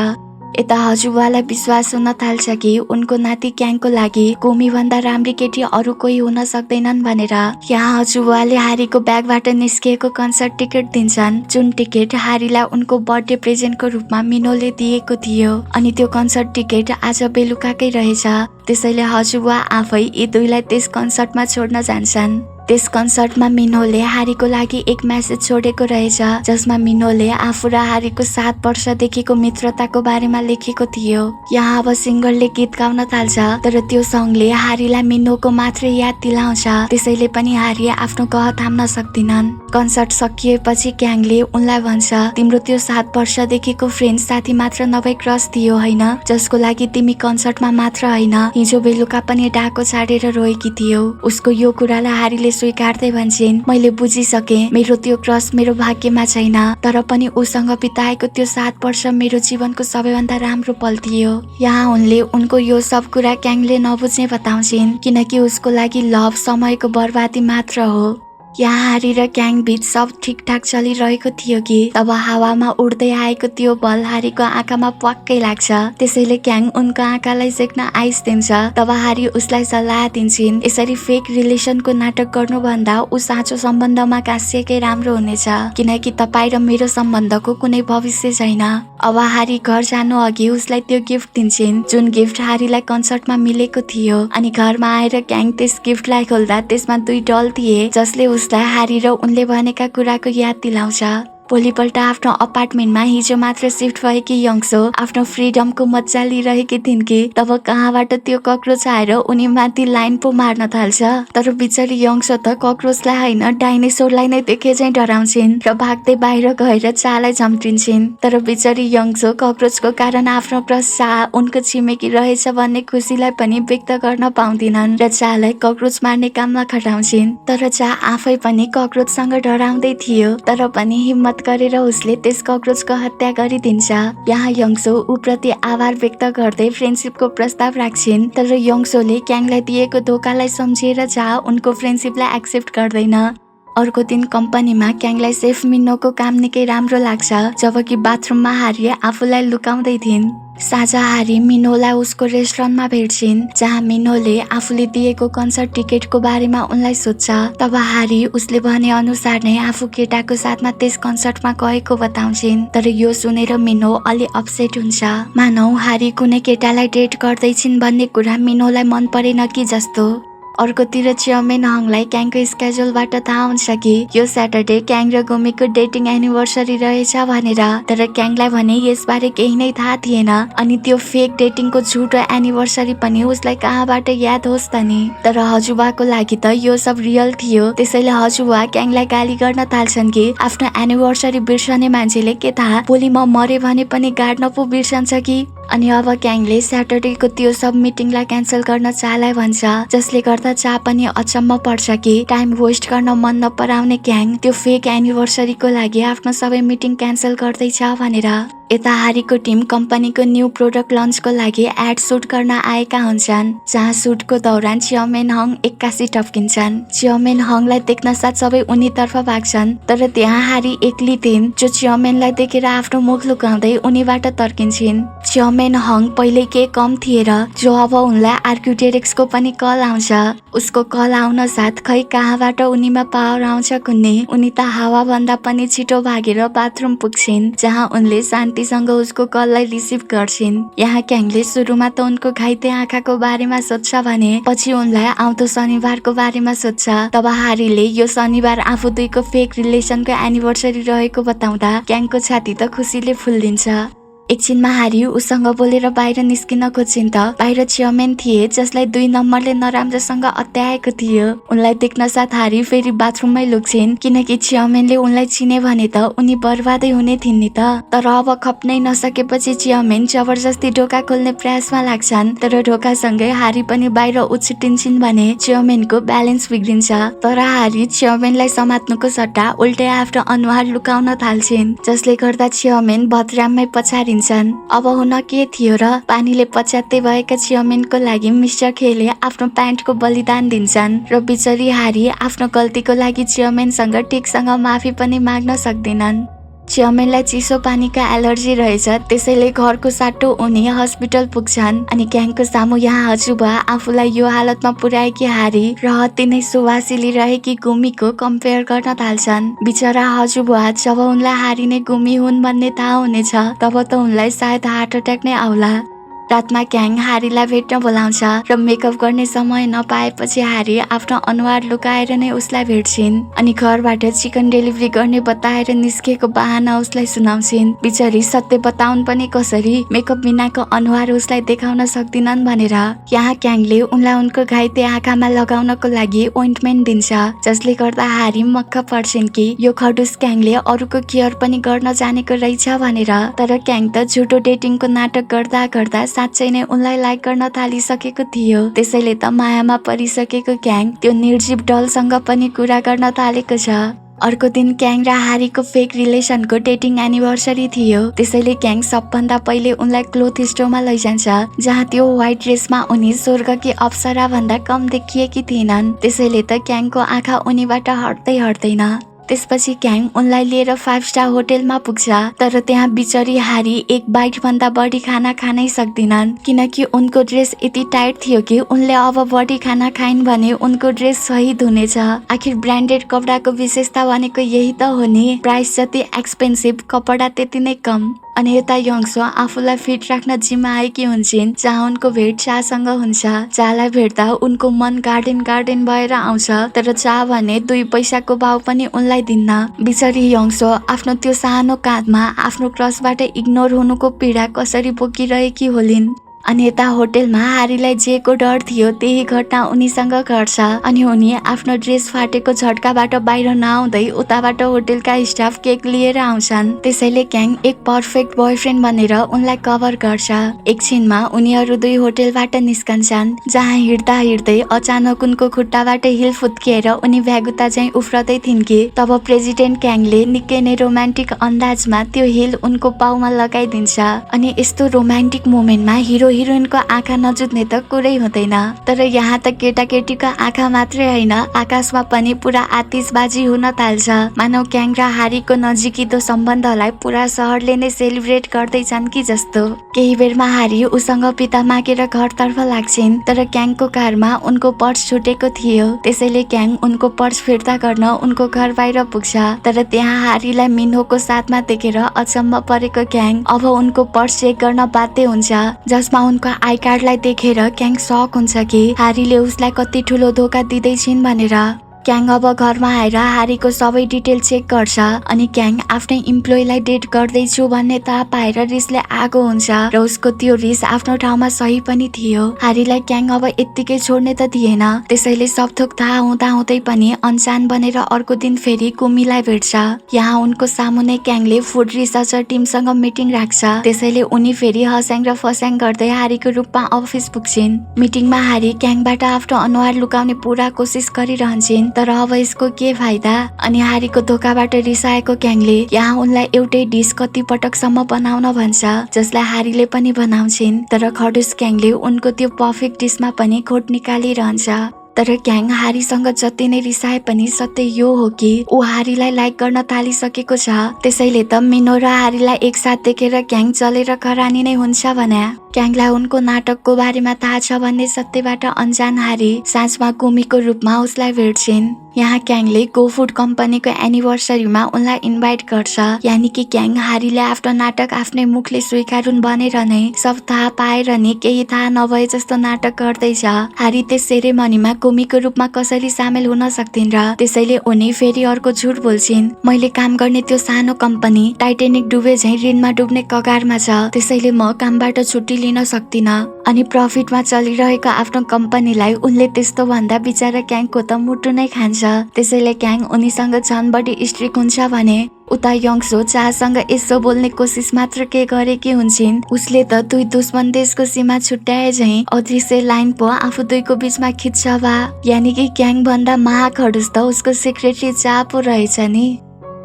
यता हजुरबालाई विश्वास हुन थाल्छ कि उनको नाति क्याङको लागि गुमी भन्दा राम्री केटी अरू कोही हुन सक्दैनन् भनेर। यहाँ हजुरबाले हारीको ब्यागबाट निस्किएको कन्सर्ट टिकट दिन्छन् जुन टिकट हारीलाई उनको बर्थडे प्रेजेन्टको रूपमा मिनोले दिएको थियो अनि त्यो कन्सर्ट टिकट आज बेलुकाकै रहेछ। त्यसैले हजुरबा आफै यी दुईलाई त्यस कन्सर्टमा छोड्न जान्छन्। त्यस कन्सर्टमा मिनोले हारीको लागि एक मेसेज छोडेको रहेछ, जसमा मिनोले आफू र हारीको 7 वर्षदेखिको मित्रताको बारेमा लेखेको थियो। यहाँ अब सिङ्गरले गीत गाउन थाल्छ, तर त्यो सङ्गले हारीलाई मिनोको मात्रै याद दिलाउँछ। त्यसैले पनि हारी आफ्नो कह थाम्न सक्दिनन्। कन्सर्ट सकिएपछि क्याङले उनलाई भन्छ, तिम्रो त्यो 7 वर्षदेखिको फ्रेन्ड साथी मात्र नभई क्रस थियो होइन, जसको लागि तिमी कन्सर्टमा मात्र होइन हिजो बेलुका पनि डाको छाडेर रोएकी थियौ। उसको यो कुरालाई हारीले स्वीकार्दै भन्छन्, मैले बुझिसके मेरो त्यो क्रस मेरो भाग्यमा छैन, तर पनि उसँग बिताएको त्यो 7 वर्ष मेरो जीवनको सबैभन्दा राम्रो पल थियो। यहाँ उनले उनको यो सब कुरा क्याङले नबुझ्ने बताउँछिन्, किनकि उसको लागि लभ समयको बर्बादी मात्र हो। यहाँ हारी र क्याङ बीच सब ठिकठाक चलिरहेको थियो कि तब हावामा उड्दै आएको त्यो बल हारीको आँखामा पक्कै लाग्छ। त्यसैले क्याङ उनको आँखालाई सेक्न आइस दिन्छ। तब हारी उसलाई सल्लाह दिन्छन्, यसरी फेक रिलेसनको नाटक गर्नुभन्दा ऊ साँचो सम्बन्धमा गाँसिएकै राम्रो हुनेछ, किनकि तपाईँ र मेरो सम्बन्धको कुनै भविष्य छैन। अब हारी घर जानु अघि उसलाई त्यो गिफ्ट दिन्छन्, जुन गिफ्ट हारीलाई कन्सर्टमा मिलेको थियो। अनि घरमा आएर क्याङ त्यस गिफ्टलाई खोल्दा त्यसमा 2 डल थिए, जसले उसलाई हारी र उनले भनेका कुराको याद दिलाउँछ। भोलिपल्ट आफ्नो अपार्टमेन्टमा हिजो मात्र शिफ्ट भएकी यङ्सो आफ्नो फ्रिडमको मजा लिइरहेकी थिइन् कि तब कहाँबाट त्यो कक्रोच आएर उनी माथि लाइन पो मार्न थाल्छ। तर बिचरी यङ्सो त कक्रोचलाई होइन डाइनोसोरलाई नै देखे चाहिँ डराउँछिन् र भाग्दै बाहिर गएर चालाई झम्टिन्छन्। तर बिचरी यङ्सो कक्रोचको कारण आफ्नो क्रस चा उनको छिमेकी रहेछ भन्ने खुसीलाई पनि व्यक्त गर्न पाउँदिनन् र चालाई कक्रोच मार्ने काममा खटाउँछिन्। तर चा आफै पनि कक्रोचसँग डराउँदै थियो, तर पनि हिम्मत गरेर उसले त्यस कक्रोचको हत्या गरिदिन्छ। यहाँ यङ्सो उप्रति आभार व्यक्त गर्दै फ्रेन्डसिपको प्रस्ताव राख्छिन्, तर यङ्सोले क्याङलाई दिएको धोकालाई सम्झेर जा उनको फ्रेन्डसिपलाई एक्सेप्ट गर्दैन। अर्को दिन कम्पनीमा क्याङलाई सेफ मिनोको काम निकै राम्रो लाग्छ, जबकि बाथरुममा हारी आफूलाई लुकाउँदै थिइन्। साझा हारी मिनोलाई उसको रेस्टुरेन्टमा भेट्छिन्, जहाँ मिनोले आफूले दिएको कन्सर्ट टिकटको बारेमा उनलाई सोध्छ। तब हारी उसले भने अनुसार नै आफू केटाको साथमा त्यस कन्सर्टमा गएको बताउँछिन्। तर यो सुनेर मिनो अलि अपसेट हुन्छ, मानौ हारी कुनै केटालाई डेट गर्दैछिन् भन्ने कुरा मिनोलाई मन परेन कि जस्तो। अर्कोतिर चेयरम्यान हङलाई क्याङको स्केड्युलबाट थाहा हुन्छ कि यो स्याटरडे क्याङ र गुमीको डेटिङ एनिभर्सरी रहेछ भनेर, तर क्याङलाई भने यसबारे केही नै थाहा थिएन। अनि त्यो फेक डेटिङको झुटो एनिभर्सरी पनि उसलाई कहाँबाट याद होस् त नि। तर हजुबाको लागि त यो सब रियल थियो, त्यसैले हजुबा क्याङलाई गाली गर्न थाल्छन् कि आफ्नो एनिभर्सरी बिर्सने मान्छेले के थाहा भोलि म मरे भने पनि गाड्न पो बिर्सन्छ कि। अनि अब क्याङले स्याटरडेको त्यो सब मिटिङलाई क्यान्सल गर्न चालाई भन्छ, जसले गर्दा चा पनि अचम्म पर्छ कि टाइम वेस्ट गर्न मन नपराउने क्याङ त्यो फेक एनिभर्सरीको लागि आफ्नो सबै मिटिङ क्यान्सल गर्दैछ भनेर। यता हारीको टिम कम्पनीको न्यू प्रोडक्ट लन्चको लागि एड सुट गर्न आएका हुन्छन्, जहाँ सुटको दौरान चेयरम्यान हङ एक्कासी टप्किन्छन्। चेयरम्यान हङलाई देख्न साथ सबै उनीतर्फ भाग्छन्, तर त्यहाँ हारी एक्लै थिइन्, जो चेयरम्यानलाई देखेर आफ्नो मुख लुकाउँदै उनीबाट तर्किन्छन्। चेयरम्यान हङ पहिले के कम थिए र जो अब उनलाई आर्किटेक्ट्सको पनि कल आउँछ। उसको कल आउन साथ खै कहाँबाट उनीमा पावर आउँछ कुन्ने, उनी त हावा भन्दा पनि छिटो भागेर बाथरुम पुग्छिन्, जहाँ उनले शान्तिसँग उसको कललाई रिसिभ गर्छिन्। यहाँ क्याङले सुरुमा त उनको घाइते आँखाको बारेमा सोध्छ भने पछि उनलाई आउँदो शनिबारको बारेमा सोध्छ। तब हारीले यो शनिबार आफू दुईको फेक रिलेसनको एनिभर्सरी रहेको बताउँदा क्याङको छाती त खुसीले फुल्लिन्छ। एकछिनमा हारी उसँग बोलेर बाहिर निस्किन खोज्छिन् त बाहिर चेयरम्यान थिए, जसलाई 2 नम्बरले नराम्रोसँग अत्याएको थियो। उनलाई देख्न साथ हारी फेरि बाथरुममै लुक्छिन्, किनकि चेयरम्यानले उनलाई चिने भने त उनी बर्बादै हुने थिइन् नि त। तर अब खप्नै नसकेपछि चेयरम्यान जबरजस्ती ढोका खोल्ने प्रयासमा लाग्छन्, तर ढोकासँगै हारी पनि बाहिर उछिटिन्छन् भने चेयरम्यानको ब्यालेन्स बिग्रिन्छ। तर हारी चेयरम्यानलाई समात्नुको सट्टा उल्टै आफ्नो अनुहार लुकाउन थाल्छिन्, जसले गर्दा चेयरम्यान भद्राममै पछाडि अब हुन के थियो र पानीले पच्यात्तै भएका चेयरम्यानको लागि मिस्टर खेले आफ्नो प्यान्टको बलिदान दिन्छन् र बिचरी हारी आफ्नो गल्तीको लागि चेयरम्यानसँग ठिकसँग माफी पनि माग्न सक्दैनन्। चेयरम्यानलाई चिसो पानीका एलर्जी रहेछ, त्यसैले घरको साटो उनी हस्पिटल पुग्छन्। अनि क्याङको सामु यहाँ हजुबा आफूलाई यो हालतमा पुर्याएकी हारी र अति नै सुवासिली रहेकी गुमीको कम्पेयर गर्न थाल्छन्। बिचरा हजुबा जब उनलाई हारी नै गुमी हुन् भन्ने थाहा हुनेछ, तब त उनलाई सायद हार्ट अट्याक नै आउला। रातमा क्याङ हारीलाई भेट्न बोलाउँछ र मेकअप गर्ने समय नपाएपछि हारी आफ्नो अनुहार लुकाएर नै उसलाई भेट्छिन् अनि घरबाट चिकन डेलिभरी गर्ने बताएर निस्केको बहाना उसलाई सुनाउँछिन्। बिचरी सत्य बताउन् पनि कसरी, मेकअप बिनाको अनुहार उसलाई देखाउन सक्दिनन् भनेर। यहाँ क्याङले उनलाई उनको घाइते आँखामा लगाउनको लागि ओइन्टमेन्ट दिन्छ, जसले गर्दा हारी मक्क पर्छिन् कि यो खडुस क्याङले अरूको केयर पनि गर्न जानेको रहेछ भनेर। तर क्याङ त झुटो डेटिङको नाटक गर्दा गर्दा साँच्चै नै उनलाई लाइक गर्न थालिसकेको थियो। त्यसैले त मायामा परिसकेको क्याङ त्यो निर्जीव डलसँग पनि कुरा गर्न थालेको छ। अर्को दिन क्याङ र हारीको फेक रिलेसनको डेटिङ एनिभर्सरी थियो। त्यसैले क्याङ सबभन्दा पहिले उनलाई क्लोथ स्टोरमा लैजान्छ, जहाँ त्यो व्हाइट ड्रेसमा उनी स्वर्गकी अप्सरा भन्दा कम देखिएकी थिएनन्। त्यसैले त क्याङको आँखा उनीबाट हट्दै हट्दैन। त्यसपछि क्याङ उनलाई लिएर 5 स्टार होटेलमा पुग्छ, तर त्यहाँ बिचरी हारी एक बाइट भन्दा बढी खाना खानै सक्दिनन्, किनकि उनको ड्रेस यति टाइट थियो कि उनले अब बढी खाना खाइन् भने उनको ड्रेस शहीद हुनेछ। आखिर ब्रान्डेड कपडाको विशेषता भनेको यही त हो नि, प्राइस जति एक्सपेन्सिभ कपडा त्यति नै कम। अनि यता यङ्सो आफूलाई फिट राख्न जिममा आएकी हुन्छन्, जहाँ उनको भेट चासँग हुन्छ। चालाई भेट्दा उनको मन गार्डन भएर आउँछ, तर चा भने 2 पैसाको भाव पनि उनलाई दिन्न। बिचरी यङ्सो आफ्नो त्यो सानो काँधमा आफ्नो क्रसबाट इग्नोर हुनुको पीडा कसरी बोकिरहेकी होलिन्। अनि यता होटेलमा हारीलाई जेको डर थियो त्यही घटना उनीसँग घट्छ अनि उनी आफ्नो ड्रेस फाटेको झट्काबाट बाहिर नआउँदै उताबाट होटेलका स्टाफ केक लिएर आउँछन्। त्यसैले क्याङ एक पर्फेक्ट बॉयफ्रेन्ड बनेर उनलाई कभर गर्छ। एकछिनमा उनीहरू 2 होटेलबाट निस्कन्छन्, जहाँ हिँड्दा हिँड्दै अचानक उनको खुट्टाबाट हिल फुत्किएर उनी भ्यागुता चाहिँ उफ्रदै थिइन् कि तब प्रेसिडेन्ट क्याङले निकै नै रोमान्टिक अन्दाजमा त्यो हिल उनको पाउमा लगाइदिन्छ। अनि यस्तो रोमान्टिक मोमेन्टमा हिरो हिरोइनको आँखा नजुत्ने त कुरै हुँदैन। तर यहाँ त केटाकेटीको आँखा मात्रै होइन, आकाशमा पनि पुरा आतिशबाजी हुन थाल्छ। मानव क्याङ र हारीको नजिकिदो सम्बन्धलाई पुरा सहरले नै सेलिब्रेट गर्दैछन् कि जस्तो। केही बेरमा हारी उसँग पिता मागेर घरतर्फ लाग्छिन्, तर क्याङको कारमा उनको पर्स छुटेको थियो। त्यसैले क्याङ उनको पर्स फिर्ता गर्न उनको घर बाहिर पुग्छ, तर त्यहाँ हारीलाई मिन्होको साथमा देखेर अचम्म परेको क्याङ अब उनको पर्स चेक गर्न बाध्य हुन्छ, जसमा उनको आई कार्डलाई देखेर क्याङ सक हुन्छ कि हारीले उसलाई कति ठुलो धोका दिँदैछिन् भनेर। क्याङ अब घरमा आएर हारीको सबै डिटेल चेक गर्छ अनि क्याङ आफ्नै इम्प्लोइलाई डेट गर्दैछु भन्ने थाहा पाएर रिसले आगो हुन्छ र उसको त्यो रिस आफ्नो ठाउँमा सही पनि थियो। हारीलाई क्याङ अब यत्तिकै छोड्ने त थिएन, त्यसैले सबथोक थाहा हुँदै पनि अनजान बनेर अर्को दिन फेरि कुमीलाई भेट्छ। यहाँ उनको सामुन्ने क्याङले फुड रिसर्चर टिमसँग मिटिङ राख्छ। त्यसैले उनी फेरि हस्याङ र फस्याङ गर्दै हारीको रूपमा अफिस पुग्छिन्। मिटिङमा हारी क्याङबाट आफ्नो अनुहार लुकाउने पूरा कोसिस गरिरहन्छन्, तर अब यसको के फाइदा। अनि हारीको धोकाबाट रिसाएको क्याङले यहाँ उनलाई एउटै डिस कति पटकसम्म बनाउन भन्छ, जसलाई हारीले पनि बनाउँछिन्, तर खडुस क्याङले उनको त्यो पर्फेक्ट डिसमा पनि खोट निकालिरहन्छ। तर क्याङ हारीसँग जति नै रिसाए पनि सत्य यो हो कि ऊ हारीलाई लाइक गर्न थालिसकेको छ। त्यसैले त मिनो र हारीलाई एकसाथ देखेर क्याङ चलेर खरानी नै हुन्छ भने। क्याङलाई उनको नाटकको बारेमा थाहा छ भन्ने सत्यबाट अनजान हारी साँझमा कुमीको रूपमा उसलाई भेट्छिन्। यहाँ क्याङले गो फुड कम्पनीको एनिभर्सरीमा उनलाई इन्भाइट गर्छ, यानि कि क्याङ हारीले आफ्नो नाटक आफ्नै मुखले स्वीकारुन् भनेर नै सब थाहा पाएर नि केही थाहा नभए जस्तो नाटक गर्दैछ। हारी त्यस सेरेमनीमा कुमीको रूपमा कसरी सामेल हुन सक्थिन् र त्यसैले उनी फेरि अर्को झुट बोल्छिन्। मैले काम गर्ने त्यो सानो कम्पनी टाइटेनिक डुबे झैं ऋणमा डुब्ने कगारमा छ, त्यसैले म कामबाट छुट्टी लिन सक्दिन। अनि प्रफिटमा चलिरहेको आफ्नो कम्पनीलाई उनले त्यस्तो भन्दा बिचारा क्याङको त मुटु नै खान्छ। त्यसैले क्याङ उनीसँग झन् बढी स्ट्रिक हुन्छ भने उता यङ्सो चासँग यसो बोल्ने कोसिस मात्र के गरेकी हुन्छन्। उसले त 2 दुश्मन देशको सीमा छुट्याए झैं अदृश्य लाइन पो आफू 2 को बीचमा खिच्छ बा, यानि कि क्याङ भन्दा महाखडुस त उसको सेक्रेटरी चा पो रहेछ नि।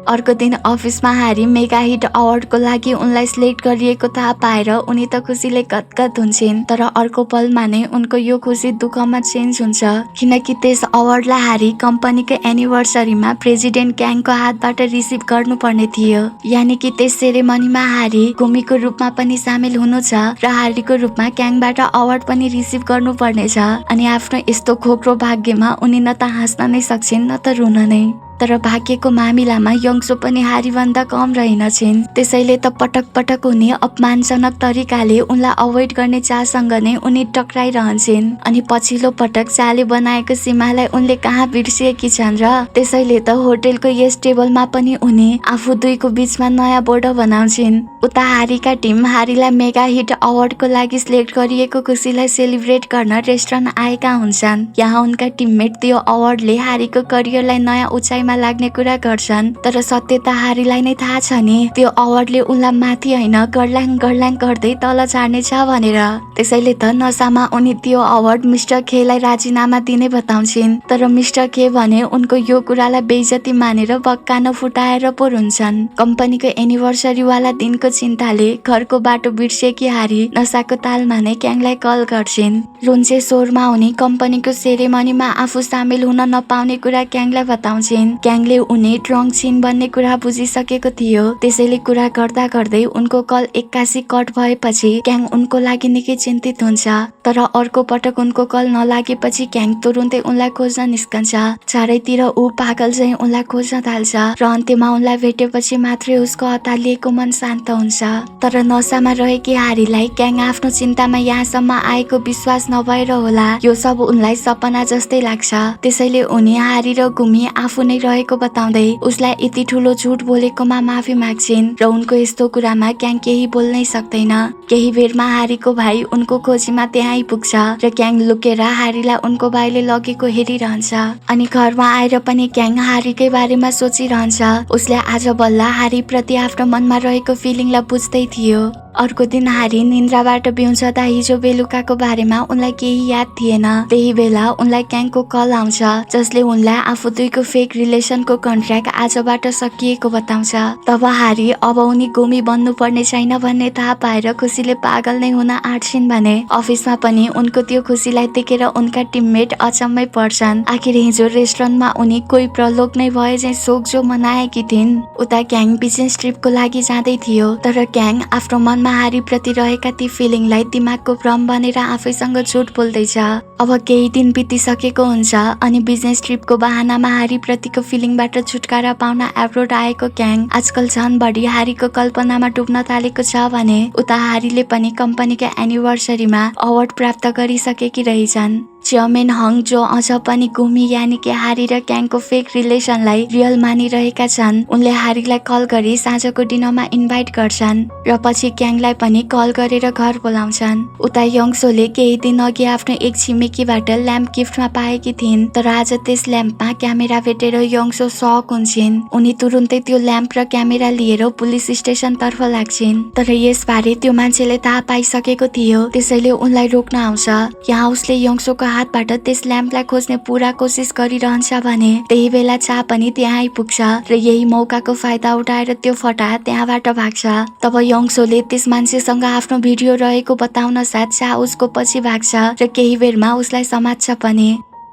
अर्को दिन अफिसमा हारी मेगा हिट अवार्डको लागि उनलाई सिलेक्ट गरिएको थाहा पाएर उनी त खुसीले गदगद हुन्छन्, तर अर्को पलमा नै उनको यो खुसी दुःखमा चेन्ज हुन्छ, किनकि त्यस अवार्डलाई हारी कम्पनीको एनिभर्सरीमा प्रेसिडेन्ट क्याङको हातबाट रिसिभ गर्नुपर्ने थियो। यानि कि त्यस सेरेमनीमा हारी कुमीको रूपमा पनि सामेल हुनु छ र हारीको रूपमा क्याङबाट अवार्ड पनि रिसिभ गर्नुपर्ने छ। अनि आफ्नो यस्तो खोक्रो भाग्यमा उनी न त हाँस्न नै सक्छिन् न त रुन नै। तर भाग्यको मामिलामा यङ्सो पनि हारीभन्दा कम रहेनछिन्। त्यसैले त पटक पटक उनी अपमानजनक तरिकाले उनलाई अभोइड गर्ने चाहसँग नै उनी टक्राइरहन्छन्। अनि पछिल्लो पटक चाले बनाएको सीमालाई उनले कहाँ बिर्सिएकी छन् र। त्यसैले त होटेलको यस टेबलमा पनि उनी आफू दुईको बीचमा नयाँ बोर्ड बनाउँछिन्। उता हारीका टिम हारीलाई मेगा हिट अवार्डको लागि सिलेक्ट गरिएको खुसीलाई सेलिब्रेट गर्न रेस्टुरेन्ट आएका हुन्छन्। यहाँ उनका टिममेट त्यो अवार्डले हारीको करियरलाई नयाँ उचाइमा लाग्ने कुरा गर्छन्। तर सत्य त हारीलाई नै थाहा छ नि त्यो अवार्डले उनलाई माथि होइन गर्लाङ गर्लाङ गर्दै तल झार्नेछ भनेर। त्यसैले त नसामा उनी त्यो अवार्ड मिस्टर खेलाई राजीनामा दिने बताउँछिन्। तर मिस्टर खे भने उनको यो कुरालाई बेइज्जती मानेर बक्कान फुटाएर पो रुन्छन्। कम्पनीको एनिभर्सरी वाला दिनको चिन्ताले घरको बाटो बिर्सेकी हारी नसाको तालमा नै क्याङलाई कल गर्छिन्। रुन्चे स्वरमा उनी कम्पनीको सेरेमनीमा आफू सामेल हुन नपाउने कुरा क्याङलाई बताउँछिन्। क्याङले उनी ड्रङ्क छिन् भन्ने कुरा बुझिसकेको थियो। त्यसैले कुरा गर्दा गर्दै उनको कल एक्कासी कट भएपछि क्याङ उनको लागि निकै चिन्तित हुन्छ। तर अर्को पटक उनको कल नलागेपछि क्याङ तुरुन्तै उनलाई खोज्न निस्कन्छ। चारैतिर ऊ पागल झैं उनलाई खोज्न थाल्छ र अन्त्यमा उनलाई भेटेपछि मात्रै उसको अतालिएको मन शान्त हुन्छ। तर नसामा रहेकी हारीलाई क्याङ आफ्नो चिन्तामा यहाँसम्म आएको विश्वास नभएर होला यो सब उनलाई सपना जस्तै लाग्छ। त्यसैले उनी हारी र गुमी आफू नै रहेको बताउँदै उसलाई यति ठुलो झुट बोलेकोमा माफी माग्छिन् र उनको यस्तो कुरामा क्याङ केही बोल्नै सक्दैन। केही बेरमा हारीको भाइ उनको खोजीमा त्यहाँ आइपुग्छ र क्याङ लुकेर हारीलाई उनको भाइले लगेको हेरिरहन्छ। अनि घरमा आएर पनि क्याङ हारीकै बारेमा सोचिरहन्छ। उसले आज बल्ल हारी प्रति आफ्नो मनमा रहेको फिलिङलाई बुझ्दै थियो। अर्को दिन हारी निन्द्राबाट बिउझदा हिजो बेलुकाको बारेमा उनलाई केही याद थिएन। त्यही बेला उनलाई क्याङको कल आउँछ जसले उनलाई आफू दुईको फेक रिलेसनको कन्ट्र्याक्ट आजबाट सकिएको बताउँछ। तब हारी अब उनी गुमी बन्नु पर्ने छैन भन्ने थाहा पाएर खुसीले पागल नै हुन आँट्छिन् भने अफिसमा पनि उनको त्यो खुसीलाई देखेर उनका टिममेट अचम्मै पर्छन्। आखिर हिजो रेस्टुरेन्टमा उनी कोही प्रलोभ नै भए झैं सोकजो मनाएकी थिइन्। उता क्याङ बिजनेस ट्रिपको लागि जाँदै थियो तर क्याङ आफ्नो मनमा हारी प्रति रहेका ती फिलिङलाई दिमागको भ्रम बनेर आफैसँग झुट बोल्दैछ। अब केही दिन बितिसकेको हुन्छ अनि बिजनेस ट्रिपको बहानामा हारी प्रतिको फिलिङबाट छुटकारा पाउन एब्रोड आएको क्याङ आजकल झन बढी हारीको कल्पनामा डुब्न थालेको छ भने उता हारीले पनि कम्पनीको एनिभर्सरीमा अवार्ड प्राप्त गरिसकेकी रहेछन्। चेयरम्यान हङ जो अझ पनि गुमी यानि कि हारी र क्याङको फेक रिलेसनलाई रियल मानिरहेका छन्। उनले हारीलाई कल गरी साँझको डिनरमा इन्भाइट गर्छन् र पछि क्याङलाई पनि कल गरेर घर बोलाउँछन्। उता यङ्सोले केही दिन अघि आफ्नो एक छिमेकीबाट ल्याम्प गिफ्टमा पाएकी थिइन् तर आज त्यस ल्याम्पमा क्यामेरा भेटेर यङ्सो सक हुन्छन्। उनी तुरुन्तै त्यो ल्याम्प र क्यामेरा लिएर पुलिस स्टेसन तर्फ लाग्छिन्। तर यसबारे त्यो मान्छेले थाहा पाइसकेको थियो त्यसैले उनलाई रोक्न आउँछ। यहाँ उसले यङ्सोको हातबाट त्यस ल्याम्पलाई खोज्ने पूरा कोसिस गरिरहन्छ भने त्यही बेला चा पनि त्यहाँ आइपुग्छ र यही मौकाको फाइदा उठाएर त्यो फटा त्यहाँबाट भाग्छ। तब यङ्सोले त्यस मान्छेसँग आफ्नो भिडियो रहेको बताउन साथ चा उसको पछि भाग्छ र केही बेरमा उसलाई समात्छ पनि।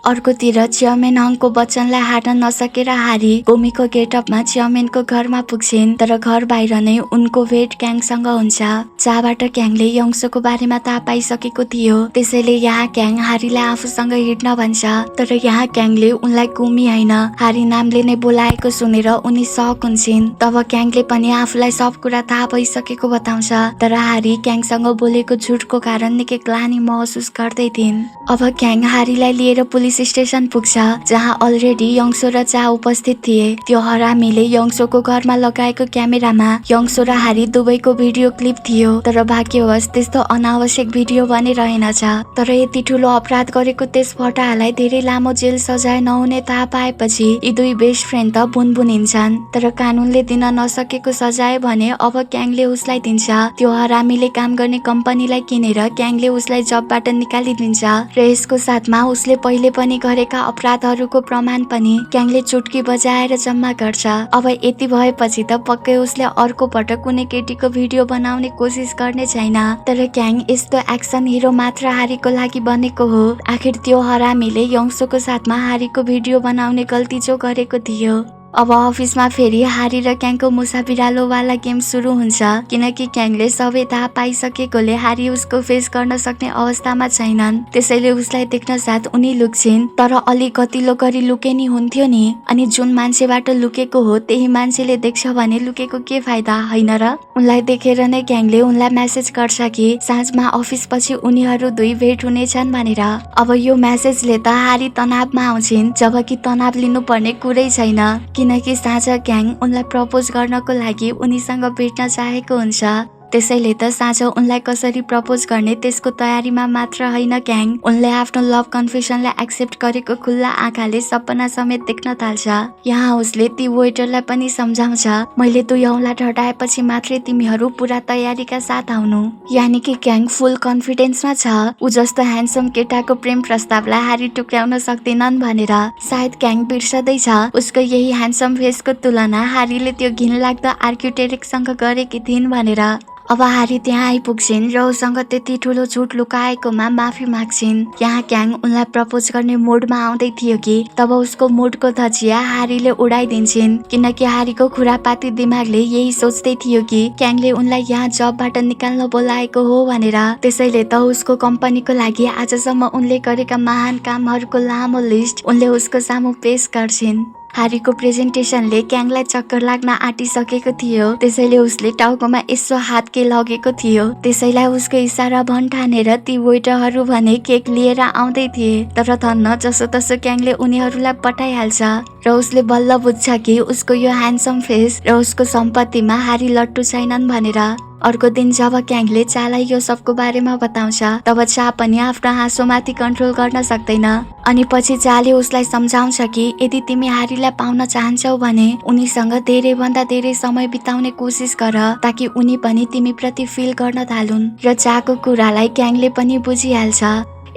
अर्कोतिर चेयरम्यान हङको वचनलाई हार्न नसकेर हारी गुमीको गेटअपमा चेयरम्यानको घरमा पुग्छिन् तर घर बाहिर नै उनको भेट क्याङसँग हुन्छ। चाबाट क्याङले यङ्सोको बारेमा थाहा पाइसकेको थियो त्यसैले यहाँ क्याङ हारीलाई आफूसँग हिँड्न भन्छ तर यहाँ क्याङले उनलाई गुमी होइन हारी नामले नै बोलाएको सुनेर उनी सक हुन्छन्। तब क्याङले पनि आफूलाई सब कुरा थाहा भइसकेको बताउँछ तर हारी क्याङसँग बोलेको झुटको कारण निकै ग्लानि महसुस गर्दै थिइन्। अब क्याङ हारीलाई लिएर पुलिस स्टेसन पुग्छ जहाँ अलरेडी यङ्सो र चा उपस्थित थिए। त्यो हरामीले यङ्सोको घरमा लगाएको क्यामेरामा यङ्सो र हारी दुवैको भिडियो क्लिप थियो तर भाग्यवश त्यस्तो अनावश्यक भिडियो भने रहेनछ। तर यति ठुलो अपराध गरेको त्यस फटालाई धेरै लामो जेल सजाय नहुने थाहा पाएपछि यी दुई बेस्ट फ्रेन्ड त भुनभुनिन्छन् तर कानुनले दिन नसकेको सजाय भने अब क्याङले उसलाई दिन्छ। त्यो हरामीले काम गर्ने कम्पनीलाई किनेर क्याङले उसलाई जबबाट निकालिदिन्छ र यसको साथमा उसले पहिले पनि गरेका अपराधहरूको प्रमाण पनि क्याङले चुटकी बजाएर जम्मा गर्छ। अब यति भएपछि त पक्कै उसले अर्को पटक कुनै केटीको भिडियो बनाउने कोसिस गर्ने छैन। तर क्याङ यस्तो एक्सन हिरो मात्र हारीको लागि बनेको हो। आखिर त्यो हरामीले यङ्सोको साथमा हारीको भिडियो बनाउने गल्ती जो गरेको थियो अब अफिसमा फेरि हारी र क्याङको मुसा बिरालोवाला गेम सुरु हुन्छ किनकि क्याङले सबै थाहा पाइसकेकोले हारी उसको फेस गर्न सक्ने अवस्थामा छैनन्। त्यसैले उसलाई देख्न साथ उनी लुक्छिन्, तर अलि गतिलो गरी लुके नि हुन्थ्यो नि। अनि जुन मान्छेबाट लुकेको हो त्यही मान्छेले देख्छ भने लुकेको के फाइदा, हैन र? उनलाई देखेर नै क्याङले उनलाई मेसेज गर्छ कि साँझमा अफिस पछि उनीहरू दुई भेट हुनेछन् भनेर। अब यो मेसेजले त हारी तनावमा आउँछिन्, जबकि तनाव लिनुपर्ने कुरै छैन किनकि साँझ क्याङ उनलाई प्रपोज गर्नको लागि उनीसँग भेट्न चाहेको हुन्छ। त्यसैले त साँझ उनलाई कसरी प्रपोज गर्ने त्यसको तयारीमा मात्र होइन क्याङ, उनले आफ्नो लभ कन्फेसनलाई एक्सेप्ट गरेको खुल्ला आँखाले सपना समेत देख्न थाल्छ। यहाँ उसले ती वेटरलाई पनि सम्झाउँछ, मैले 2 औँला हटाएपछि मात्रै तिमीहरू पुरा तयारीका साथ आउनु। यानि कि क्याङ फुल कन्फिडेन्समा छ ऊ जस्तो ह्यान्डसम केटाको प्रेम प्रस्तावलाई हारी टुक्र्याउन सक्दैनन् भनेर। सायद क्याङ बिर्सदैछ उसको यही ह्यान्डसम फेसको तुलना हारीले त्यो घिनलाग्दो आर्किटेक्टसँग गरेकी थिइन् भनेर। अब हारी त्यहाँ आइपुग्छिन् र उसँग त्यति ठुलो झुट लुकाएकोमा माफी माग्छिन्। यहाँ क्याङ उनलाई प्रपोज गर्ने मोडमा आउँदै थियो कि तब उसको मोडको धजिया हारीले उडाइदिन्छिन् किनकि हारीको खुरापाती दिमागले यही सोच्दै थियो कि क्याङले उनलाई यहाँ जबबाट निकाल्न बोलाएको हो भनेर। त्यसैले त उसको कम्पनीको लागि आजसम्म उनले गरेका महान कामहरूको लामो लिस्ट उनले उसको सामु पेश गर्छिन्। हारीको प्रेजेन्टेसनले क्याङलाई चक्कर लाग्न आँटिसकेको थियो, त्यसैले उसले टाउकोमा यसो हात के लगेको थियो। त्यसैलाई उसको इसारा भन ठानेर ती वेटरहरू भने केक लिएर आउँदै थिए, तर धन्न जसो तसो क्याङले उनीहरूलाई पठाइहाल्छ र उसले बल्ल बुझ्छ कि उसको यो ह्यान्डसम फेस र उसको सम्पत्तिमा हारी लट्टु छैनन् भनेर। अर्को दिन जब क्याङले चालाई यो सबको बारेमा बताउँछ तब चा पनि आफ्नो हाँसोमाथि कन्ट्रोल गर्न सक्दैन। अनि पछि चाले उसलाई सम्झाउँछ कि यदि तिमी हारीलाई पाउन चाहन्छौ भने उनीसँग धेरै भन्दा धेरै समय बिताउने कोसिस गर ताकि उनी पनि तिमी प्रति फिल गर्न थालुन्। र चाको कुरालाई क्याङले पनि बुझिहाल्छ।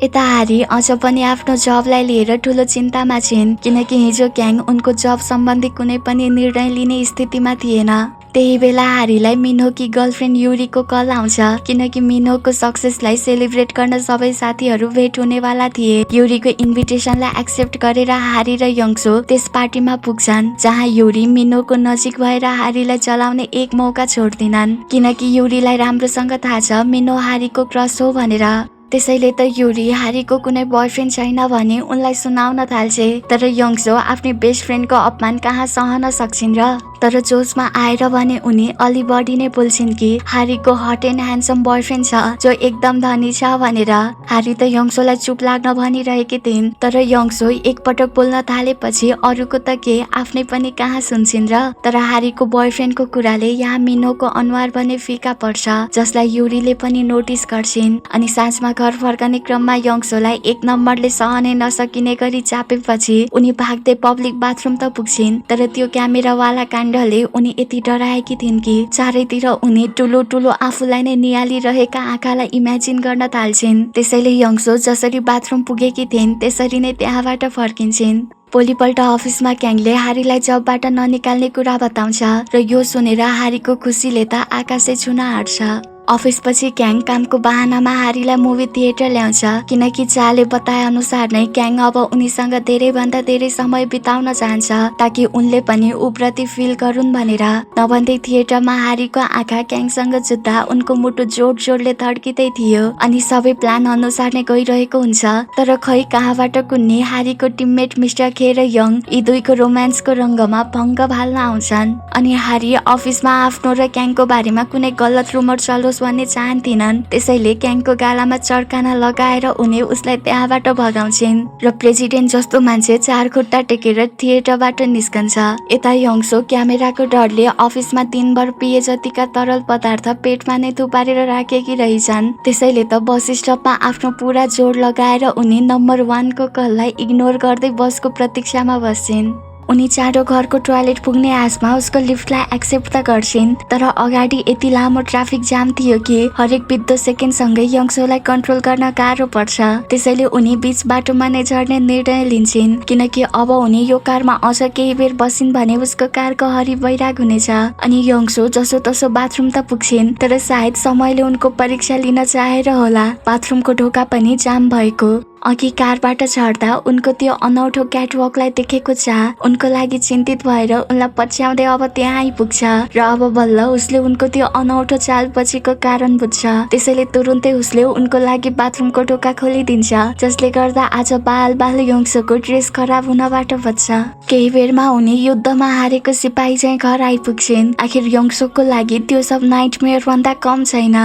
यता हारी अझ पनि आफ्नो जबलाई लिएर ठुलो चिन्तामा छिन् किनकि हिजो क्याङ उनको जब सम्बन्धी कुनै पनि निर्णय लिने स्थितिमा थिएन। त्यही बेला हारीलाई मिनोकी गर्लफ्रेन्ड युरीको कल आउँछ किनकि मिनोको सक्सेसलाई सेलिब्रेट गर्न सबै साथीहरू भेट हुनेवाला थिए। युरीको इन्भिटेसनलाई एक्सेप्ट गरेर हारी र यङ्सो त्यस पार्टीमा पुग्छन् जहाँ युरी मिनोको नजिक भएर हारीलाई चलाउने एक मौका छोड्दिनन् किनकि युरीलाई राम्रोसँग थाहा छ मिनो हारीको क्रस हो भनेर। त्यसैले त युरी हारीको कुनै बोयफ्रेन्ड छैन भने उनलाई सुनाउन थाल्छे, तर यङ्सो आफ्नै बेस्ट फ्रेन्डको अपमान कहाँ सहन सक्छिन् र। तर जोसमा आएर भने उनी अलि बढी नै बोल्छिन् कि हारीको हट एन्ड ह्यान्डसम बोयफ्रेन्ड छ जो एकदम धनी छ भनेर। हारी त यङ्सोलाई चुप लाग्न भनिरहेकी थिइन्, तर यङ्सो एकपटक बोल्न थालेपछि अरूको त के आफ्नै पनि कहाँ सुन्छिन् र। तर हारीको बोयफ्रेन्डको कुराले यहाँ मिनोको अनुहार भने फिका पर्छ जसलाई युरीले पनि नोटिस गर्छिन्। अनि साँझमा घर फर्कने क्रममा यङ्सोलाई एक नम्बरले सहनै नसकिने गरी चापेपछि उनी भाग्दै पब्लिक बाथरुम त पुग्छिन्, तर त्यो क्यामेरावाला काण्डले उनी यति डराएकी थिइन् कि चारैतिर उनी ठुलो ठुलो आफूलाई नै निहालिरहेका आँखालाई इमेजिन गर्न थाल्छिन्। त्यसैले यङ्सो जसरी बाथरुम पुगेकी थिइन् त्यसरी नै त्यहाँबाट फर्किन्छिन्। भोलिपल्ट अफिसमा क्याङले हारीलाई जबबाट ननिकाल्ने कुरा बताउँछ र यो सुनेर हारीको खुसीले त आकाशै छुन आँट्छ। अफिस पछि क्याङ कामको बहानामा हारीलाई मुभी थिएटर ल्याउँछ किनकि चाले बताए अनुसार नै क्याङ अब उनीसँग धेरै भन्दा धेरै समय बिताउन चाहन्छ ताकि उनले पनि उप्रति फिल गरून् भनेर। नभन्दै थिएटरमा हारीको आँखा क्याङसँग जुत्दा उनको मुटु जोड जोडले धड्किँदै थियो अनि सबै प्लान अनुसार नै गइरहेको हुन्छ। तर खै कहाँबाट कुन्नी हारीको टिममेट मिस्टर खे र यङ यी दुईको रोमान्सको रङ्गमा भङ्ग भाल्न आउँछन्। अनि हारी अफिसमा आफ्नो र क्याङको बारेमा कुनै गलत रुमर चलोस् भन्ने चाहन्थिनन्, त्यसैले क्याङको गालामा चर्काना लगाएर उनी उसलाई त्यहाँबाट भगाउँछिन् र प्रेसिडेन्ट जस्तो मान्छे 4 खुट्टा टेकेर थिएटरबाट निस्कन्छ। यता यङ्सो क्यामेराको डरले अफिसमा 3 बार पिए जतिका तरल पदार्थ पेटमा नै थुपारेर राखेकी रहिछन्। त्यसैले त बस स्टपमा आफ्नो पुरा जोड लगाएर उनी नम्बर 1 को कललाई इग्नोर गर्दै बसको प्रतीक्षामा बस्छिन्। उनी चाँडो घरको टोयलेट पुग्ने आशमा उसको लिफ्टलाई एक्सेप्ट त गर्छिन्, तर अगाडि यति लामो ट्राफिक जाम थियो कि हरेक बित्दो सेकेन्डसँगै यङ्सोलाई कन्ट्रोल गर्न गाह्रो पर्छ। त्यसैले उनी बीच बाटोमा नै झर्ने निर्णय लिन्छिन् किनकि अब उनी यो कारमा अझ केही बेर बसिन् भने उसको कारको हरि बैराग हुनेछ। अनि यङ्सो जसो तसो बाथरुम त पुग्छिन्, तर सायद समयले उनको परीक्षा लिन चाहेर होला बाथरुमको ढोका पनि जाम भएको। अघि कारबाट झर्दा उनको त्यो अनौठो क्याटवकलाई देखेको चाह उनको लागि चिन्तित भएर उनलाई पछ्याउँदै अब त्यहाँ आइपुग्छ र अब बल्ल उसले उनको त्यो अनौठो चाल पछिको कारण बुझ्छ। त्यसैले तुरुन्तै उसले उनको लागि बाथरुमको ढोका खोलिदिन्छ, जसले गर्दा आज बाल योङ्सोको ड्रेस खराब हुनबाट बच्छ। केही बेरमा उनी युद्धमा हारेको सिपाही चाहिँ घर आइपुग्छिन्। आखिर योङ्सोको लागि त्यो सब नाइटमेयर भन्दा कम छैन।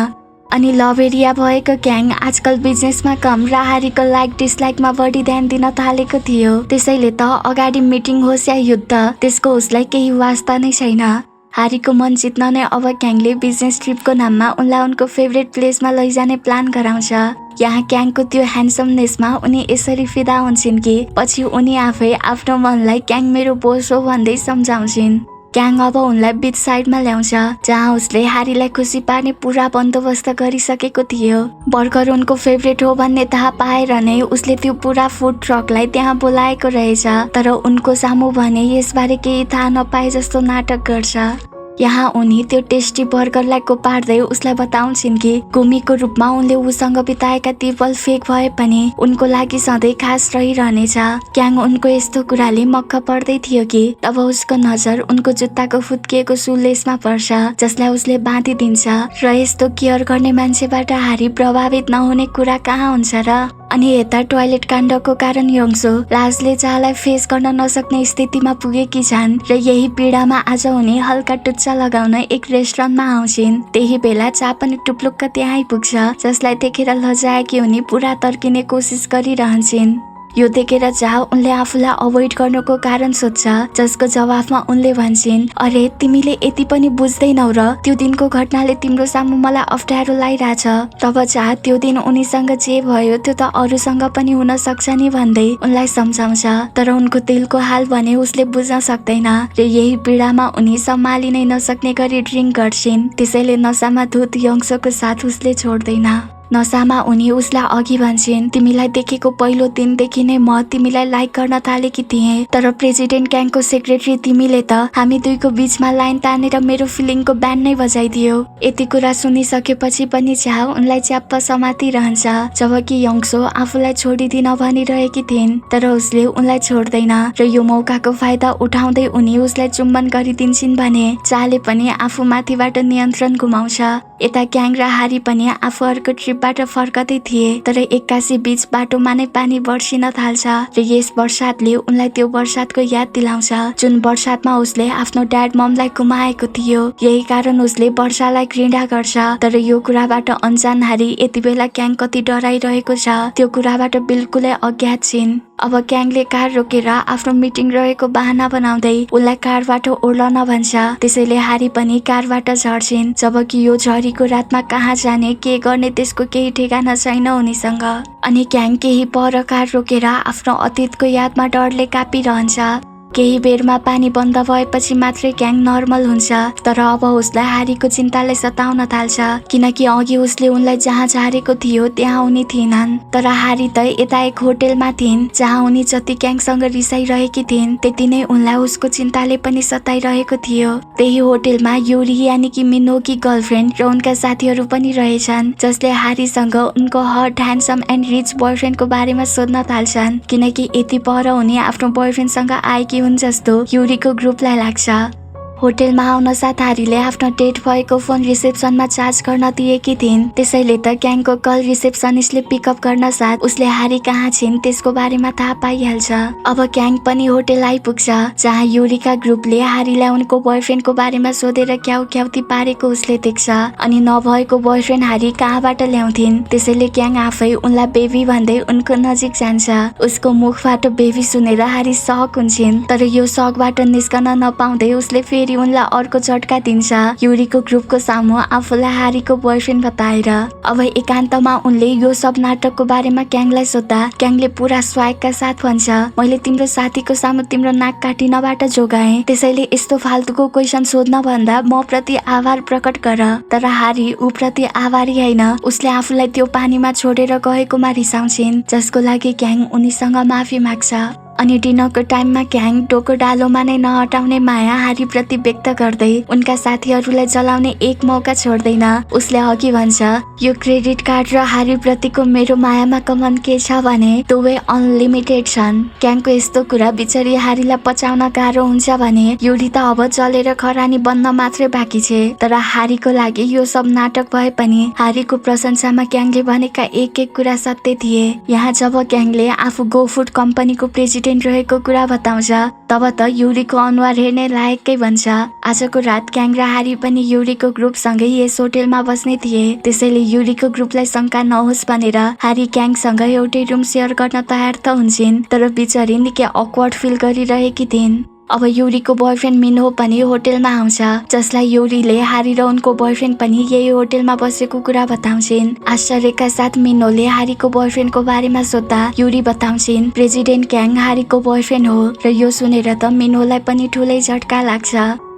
अनि लभ एरिया भएको ग्याङ आजकल बिजनेसमा कम र हारीको लाइक डिसलाइकमा बढी ध्यान दिन थालेको थियो। त्यसैले त अगाडि मिटिङ होस् या युद्ध, त्यसको उसलाई केही वास्ता नै छैन। हारीको मन जित्न नै अब ग्याङले बिजनेस ट्रिपको नाममा उनलाई उनको फेभरेट प्लेसमा लैजाने प्लान गराउँछ। यहाँ ग्याङको त्यो ह्यान्डसमनेसमा उनी यसरी फिदा हुन्छन् कि पछि उनी आफै आफ्नो मनलाई ग्याङ मेरो बोस हो भन्दै सम्झाउँछिन्। ग्याङ अब उनलाई बीच साइडमा ल्याउँछ, जहाँ उसले हारीलाई खुसी पार्ने पुरा बन्दोबस्त गरिसकेको थियो। बर्गर उनको फेभरेट हो भन्ने थाहा पाएर नै उसले त्यो पुरा फुड ट्रकलाई त्यहाँ बोलाएको रहेछ, तर उनको सामु भने यसबारे केही थाहा नपाए जस्तो नाटक गर्छ। यहाँ उनी त्यो टेस्टी बर्गरलाई कोपार्दै उसलाई बताउँछिन् कि गुमीको रूपमा उनले उसँग बिताएका ती पल फेक भए पनि उनको लागि सधैँ खास रहिरहनेछ। ग्याङ उनको यस्तो कुराले मक्क पर्दै थियो कि तब उसको नजर उनको जुत्ताको फुत्किएको सुलेसमा पर्छ, जसलाई उसले बाँधिदिन्छ। र यस्तो केयर गर्ने मान्छेबाट हारी प्रभावित नहुने कुरा कहाँ हुन्छ र? अनि यता टोयलेट काण्डको कारण योङ्सो लाजले चाहलाई फेस गर्न नसक्ने स्थितिमा पुगेकी छन् र यही पीडामा आज उनी हल्का टुच्चा लगाउन एक रेस्टुरेन्टमा आउँछिन्। त्यही बेला चा पनि टुप्लुक्क त्यहाँ आइपुग्छ, जसलाई देखेर लजाएकी उनी पुरा तर्किने कोसिस गरिरहन्छन्। यो देखेर चा उनले आफूलाई अभोइड गर्नुको कारण सोध्छ, जसको जवाफमा उनले भन्छन्, अरे तिमीले यति पनि बुझ्दैनौ र त्यो दिनको घटनाले तिम्रो सामु मलाई अप्ठ्यारो लागिरहेछ। तब चा त्यो दिन उनीसँग जे भयो त्यो त अरूसँग पनि हुन सक्छ नि भन्दै उनलाई सम्झाउँछ, तर उनको दिलको हाल भने उसले बुझ्न सक्दैन र यही पीडामा उनी सम्हालि नै नसक्ने गरी ड्रिङ्क गर्छिन्। त्यसैले नसामा धुत योङ्सोको साथ उसले छोड्दैन। नसामा उनी उसलाई अघि भन्छन्, तिमीलाई देखेको पहिलो दिनदेखि नै म तिमीलाई लाइक गर्न थालेकी थिएँ, तर प्रेसिडेन्ट ग्याङको सेक्रेटरी तिमीले त हामी दुईको बीचमा लाइन तानेर मेरो फिलिङको ब्यान्ड नै बजाइदियो। यति कुरा सुनिसकेपछि पनि चा उनलाई च्याप्प समातिरहन्छ, जबकि योङ्सो आफूलाई छोडिदिन भनिरहेकी थिइन्, तर उसले उनलाई छोड्दैन र यो मौकाको फाइदा उठाउँदै उनी उसलाई चुम्बन गरिदिन्छन् भने चाले पनि आफू माथिबाट नियन्त्रण गुमाउँछ। यता ग्याङ र हारी पनि आफूहरूको ट्रिपबाट फर्कदै थिए, तर एक्कासी बीच बाटोमा नै पानी बर्सिन थाल्छ र यस वर्षातले उनलाई त्यो वर्षातको याद दिलाउँछ जुन वर्षातमा उसले आफ्नो ड्याड ममलाई गुमाएको थियो। यही कारण उसले वर्षालाई घृणा गर्छ, तर यो कुराबाट अनजान हारी यति बेला ग्याङ कति डराइरहेको छ त्यो कुराबाट बिल्कुलै अज्ञात छिन्। अब ग्याङले कार रोकेर आफ्नो मिटिङ रहेको बहाना बनाउँदै उसलाई कारबाट ओर्लन भन्छ। त्यसैले हारी पनि कारबाट झर्छिन्, जबकि यो झरीको रातमा कहाँ जाने के गर्ने त्यसको केही ठेगाना छैन उनीसँग। अनि ग्याङ केही पर कार रोकेर आफ्नो अतीतको यादमा डरले कापिरहन्छ। केही बेरमा पानी बन्द भएपछि मात्रै ग्याङ नर्मल हुन्छ, तर अब उसलाई हारीको चिन्ताले सताउन थाल्छ, किनकि अघि उसले उनलाई जहाँ झारेको थियो त्यहाँ उनी थिएनन्। तर हारी त यता एक होटेलमा थिइन्, जहाँ उनी जति ग्याङसँग रिसाइरहेकी थिइन् त्यति नै उनलाई उसको चिन्ताले पनि सताइरहेको थियो। त्यही होटेलमा युरी यानि कि मिनोकी गर्लफ्रेन्ड र उनका साथीहरू पनि रहेछन्, जसले हारीसँग उनको हट ह्यान्डसम एन्ड रिच बोयफ्रेन्डको बारेमा सोध्न थाल्छन्, किनकि यति पर उनी आफ्नो बोयफ्रेन्डसँग आएकी जस्तो युरीको ग्रुपलाई लाग्छ। होटेलमा आउन साथ हारीले आफ्नो डेट भएको फोन रिसेप्सनमा चार्ज गर्न दिएकी थिइन्, त्यसैले त ग्याङको कल रिसेप्सनिस्टले पिकअप गर्न साथ उसले हारी कहाँ छिन् त्यसको बारेमा थाहा पाइहाल्छ। अब ग्याङ पनि होटेल आइपुग्छ, जहाँ युरीका ग्रुपले हारीलाई उनको बोयफ्रेन्डको बारेमा सोधेर क्याउती पारेको उसले देख्छ। अनि नभएको बोयफ्रेन्ड हारी कहाँबाट ल्याउँथिन्, त्यसैले ग्याङ आफै उनलाई बेबी भन्दै उनको नजिक जान्छ। उसको मुखबाट बेबी सुनेर हारी सक हुन्छन्, तर यो सकबाट निस्कन नपाउँदै उसले फेरि उनलाई अर्को झट्का दिन्छ युरीको ग्रुपको सामु आफूलाई हारीको बोयफ्रेन्ड बताएर। अब एकान्तमा उनले यो सब नाटकको बारेमा ग्याङलाई सोध्दा ग्याङले पुरा स्वागका साथ भन्छ, मैले तिम्रो साथीको सामु तिम्रो नाक काटिनबाट जोगाएँ, त्यसैले यस्तो फाल्तुको क्वेसन सोध्न भन्दा म प्रति आभार प्रकट गर। तर हारी ऊ प्रति आभारी होइन, उसले आफूलाई त्यो पानीमा छोडेर गएकोमा रिसाउँछिन्, जसको लागि ग्याङ उनीसँग माफी माग्छ। अनि डिनरको टाइममा क्याङ टोको डालोमा नै नहटाउने माया हारीप्रति व्यक्त गर्दै उनका साथीहरूलाई जलाउने एक मौका छोड्दैन। उसले अघि भन्छ, यो क्रेडिट कार्ड र हारीप्रतिको मेरो मायामा कमन के छ भने दुवै अनलिमिटेड छन्। क्याङको यस्तो कुरा बिचरी हारीलाई पचाउन गाह्रो हुन्छ भने युरी त अब जलेर खरानी बन्न मात्रै बाँकी छे। तर हारीको लागि यो सब नाटक भए पनि हारीको प्रशंसामा क्याङले भनेका एक एक कुरा सत्य थिए। यहाँ जब क्याङले आफू गो फुड कम्पनीको प्रेसिडेन्ट रहेको कुरा बताउँछ तब त युरीको अनुहार हेर्ने लायककै बन्छ। आजको रात क्याङ र हारी पनि युरीको ग्रुपसँगै यस होटेलमा बस्ने थिए। त्यसैले युरीको ग्रुपलाई शंका नहोस् भनेर हारी क्याङसँग एउटै रुम सेयर गर्न तयार त हुन्छन्, तर बिचरी निकै अक्वर्ड फिल गरिरहेकी थिइन्। अब युरीको बोयफ्रेन्ड मिन्हो पनि होटेलमा आउँछ, जसलाई युरीले हारी र उनको बोयफ्रेन्ड पनि यही होटेलमा बसेको कुरा बताउँछिन्। आश्चर्यका साथ मिन्होले हारीको बोयफ्रेन्डको बारेमा सोध्दा युरी बताउँछिन् प्रेसिडेन्ट क्याङ हारीको बोयफ्रेन्ड हो र यो सुनेर त मिन्होलाई पनि ठुलै झट्का लाग्छ।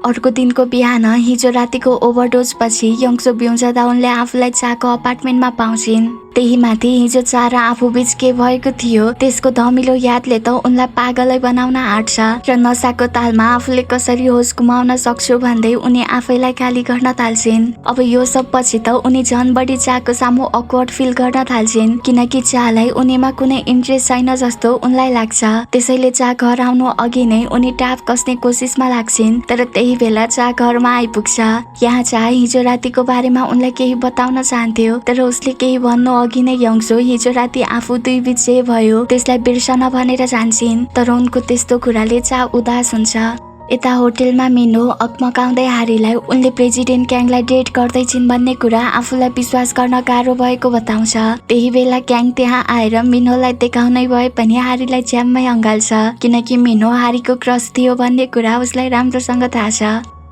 अर्को दिनको बिहान हिजो रातिको ओभरडोज पछि यङ्सो बिउजदा उनले आफूलाई चाको अपार्टमेन्टमा पाउँछिन्। त्यही माथि हिजो चा र आफू बीच के भएको थियो त्यसको धमिलो यादले त उनलाई पागलै बनाउन आँट्छ र नसाको तालमा आफूले कसरी होस गुमाउन सक्छु भन्दै उनी आफैलाई गाली गर्न थाल्छिन्। अब यो सब पछि त उनी झन बढी चाको सामु अक्वर्ड फिल गर्न थाल्छिन्, किनकि चालाई उनीमा कुनै इन्ट्रेस्ट छैन जस्तो उनलाई लाग्छ। त्यसैले चा घर आउनु अघि नै उनी टाप कस्ने कोसिसमा लाग्छिन्, तर त्यही बेला चा घरमा आइपुग्छ। यहाँ चा हिजो रातिको बारेमा उनलाई केही बताउन चाहन्थ्यो, तर उसले केही भन्नु अघि नै यङ्सो हिजो राति आफू दुई बीच जे भयो त्यसलाई बिर्सन भनेर जान्छिन्, तर उनको त्यस्तो कुराले चा उदास हुन्छ। यता होटेलमा मिन्हो अकमकाउँदै हारीलाई उनले प्रेसिडेन्ट क्याङलाई डेट गर्दैछिन् भन्ने कुरा आफूलाई विश्वास गर्न गाह्रो भएको बताउँछ। त्यही बेला क्याङ त्यहाँ आएर मिन्होलाई देखाउनै भए पनि हारीलाई ज्याम्मै अँगाल्छ, किनकि मिन्हो हारीको क्रस थियो भन्ने कुरा उसलाई राम्रोसँग थाहा छ।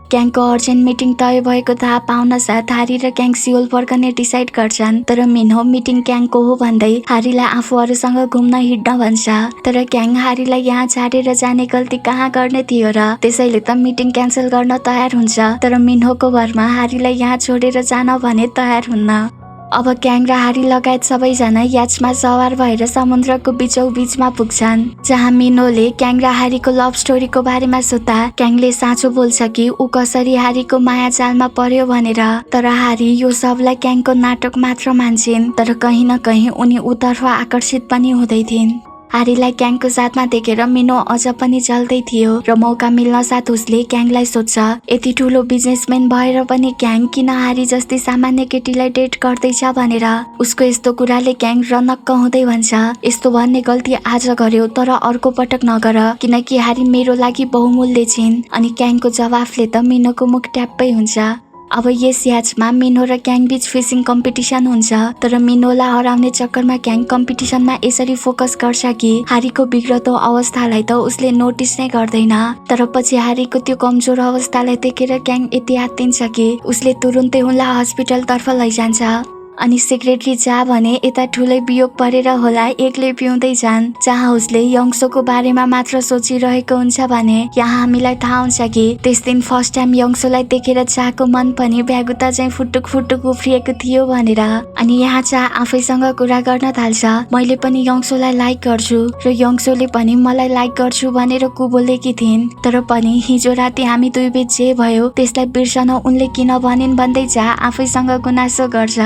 क्याङको अर्जेन्ट मिटिङ तय भएको थाहा पाउन साथ हारी र क्याङ सियोल फर्कने डिसाइड गर्छन्, तर मिन्हो मिटिङ क्याङको हो भन्दै हारीलाई आफूहरूसँग घुम्न हिँड्न भन्छ। तर क्याङ हारीलाई यहाँ छाडेर जाने गल्ती कहाँ गर्ने थियो र, त्यसैले त मिटिङ क्यान्सल गर्न तयार हुन्छ, तर मिन्होको भरमा हारीलाई यहाँ छोडेर जान भने तयार हुन्न। अब क्याङ र हारी लगायत सबैजना याचमा सवार भएर समुद्रको बीचौं बीचमा पुग्छन्, जहाँ मिन्होले क्याङ र हारीको लभ स्टोरीको बारेमा सोध्दा क्याङले साँचो बोल्छ कि ऊ कसरी हारीको माया जालमा पर्यो भनेर। तर हारी यो सबलाई क्याङको नाटक मात्र मान्छिन्, तर कहीँ न कहीँ उनी उतर्फ आकर्षित पनि हुँदै थिइन्। हारीलाई क्याङको साथमा देखेर मिन्हो अझ पनि जल्दै थियो र मौका मिल्न साथ उसले क्याङलाई सोध्छ, यति ठुलो बिजनेसम्यान भएर पनि क्याङ किन हारी जस्तै सामान्य केटीलाई डेट गर्दैछ भनेर। उसको यस्तो कुराले क्याङ रनक्क हुँदै भन्छ, यस्तो भन्ने गल्ती आज गर्यो तर अर्को पटक नगर, किनकि हारी मेरो लागि बहुमूल्य छिन्। अनि क्याङको जवाफले त मिन्होको मुख ट्याप्पै हुन्छ। अब यस याचमा मिन्हो र क्याङ बीच फिसिङ कम्पिटिसन हुन्छ, तर मिन्होलाई हराउने चक्करमा क्याङ कम्पिटिसनमा यसरी फोकस गर्छ कि हारीको बिग्रदो अवस्थालाई त उसले नोटिस नै गर्दैन। तर पछि हारीको त्यो कमजोर अवस्थालाई देखेर क्याङ यति आत्तिन्छ कि उसले तुरुन्तै उनलाई हस्पिटलतर्फ लैजान्छ। अनि सेक्रेटरी चा भने यता ठुलै वियोग परेर होला एक्लै पिउँदै जान्, जहाँ उसले यङ्सोको बारेमा मात्र सोचिरहेको हुन्छ भने यहाँ हामीलाई थाहा हुन्छ कि त्यस दिन फर्स्ट टाइम यङ्सोलाई देखेर चाको मन पनि भ्यागुता चाहिँ फुटुक फुटुक उफ्रिएको थियो भनेर। अनि यहाँ चा आफैसँग कुरा गर्न थाल्छ, मैले पनि यङ्सोलाई लाइक गर्छु र यङ्सोले पनि मलाई लाइक गर्छु भनेर कुबोलेकी थिइन्, तर पनि हिजो राति हामी दुई बीच जे भयो त्यसलाई बिर्सन उनले किन भनिन् भन्दै चा आफैसँग गुनासो गर्छ।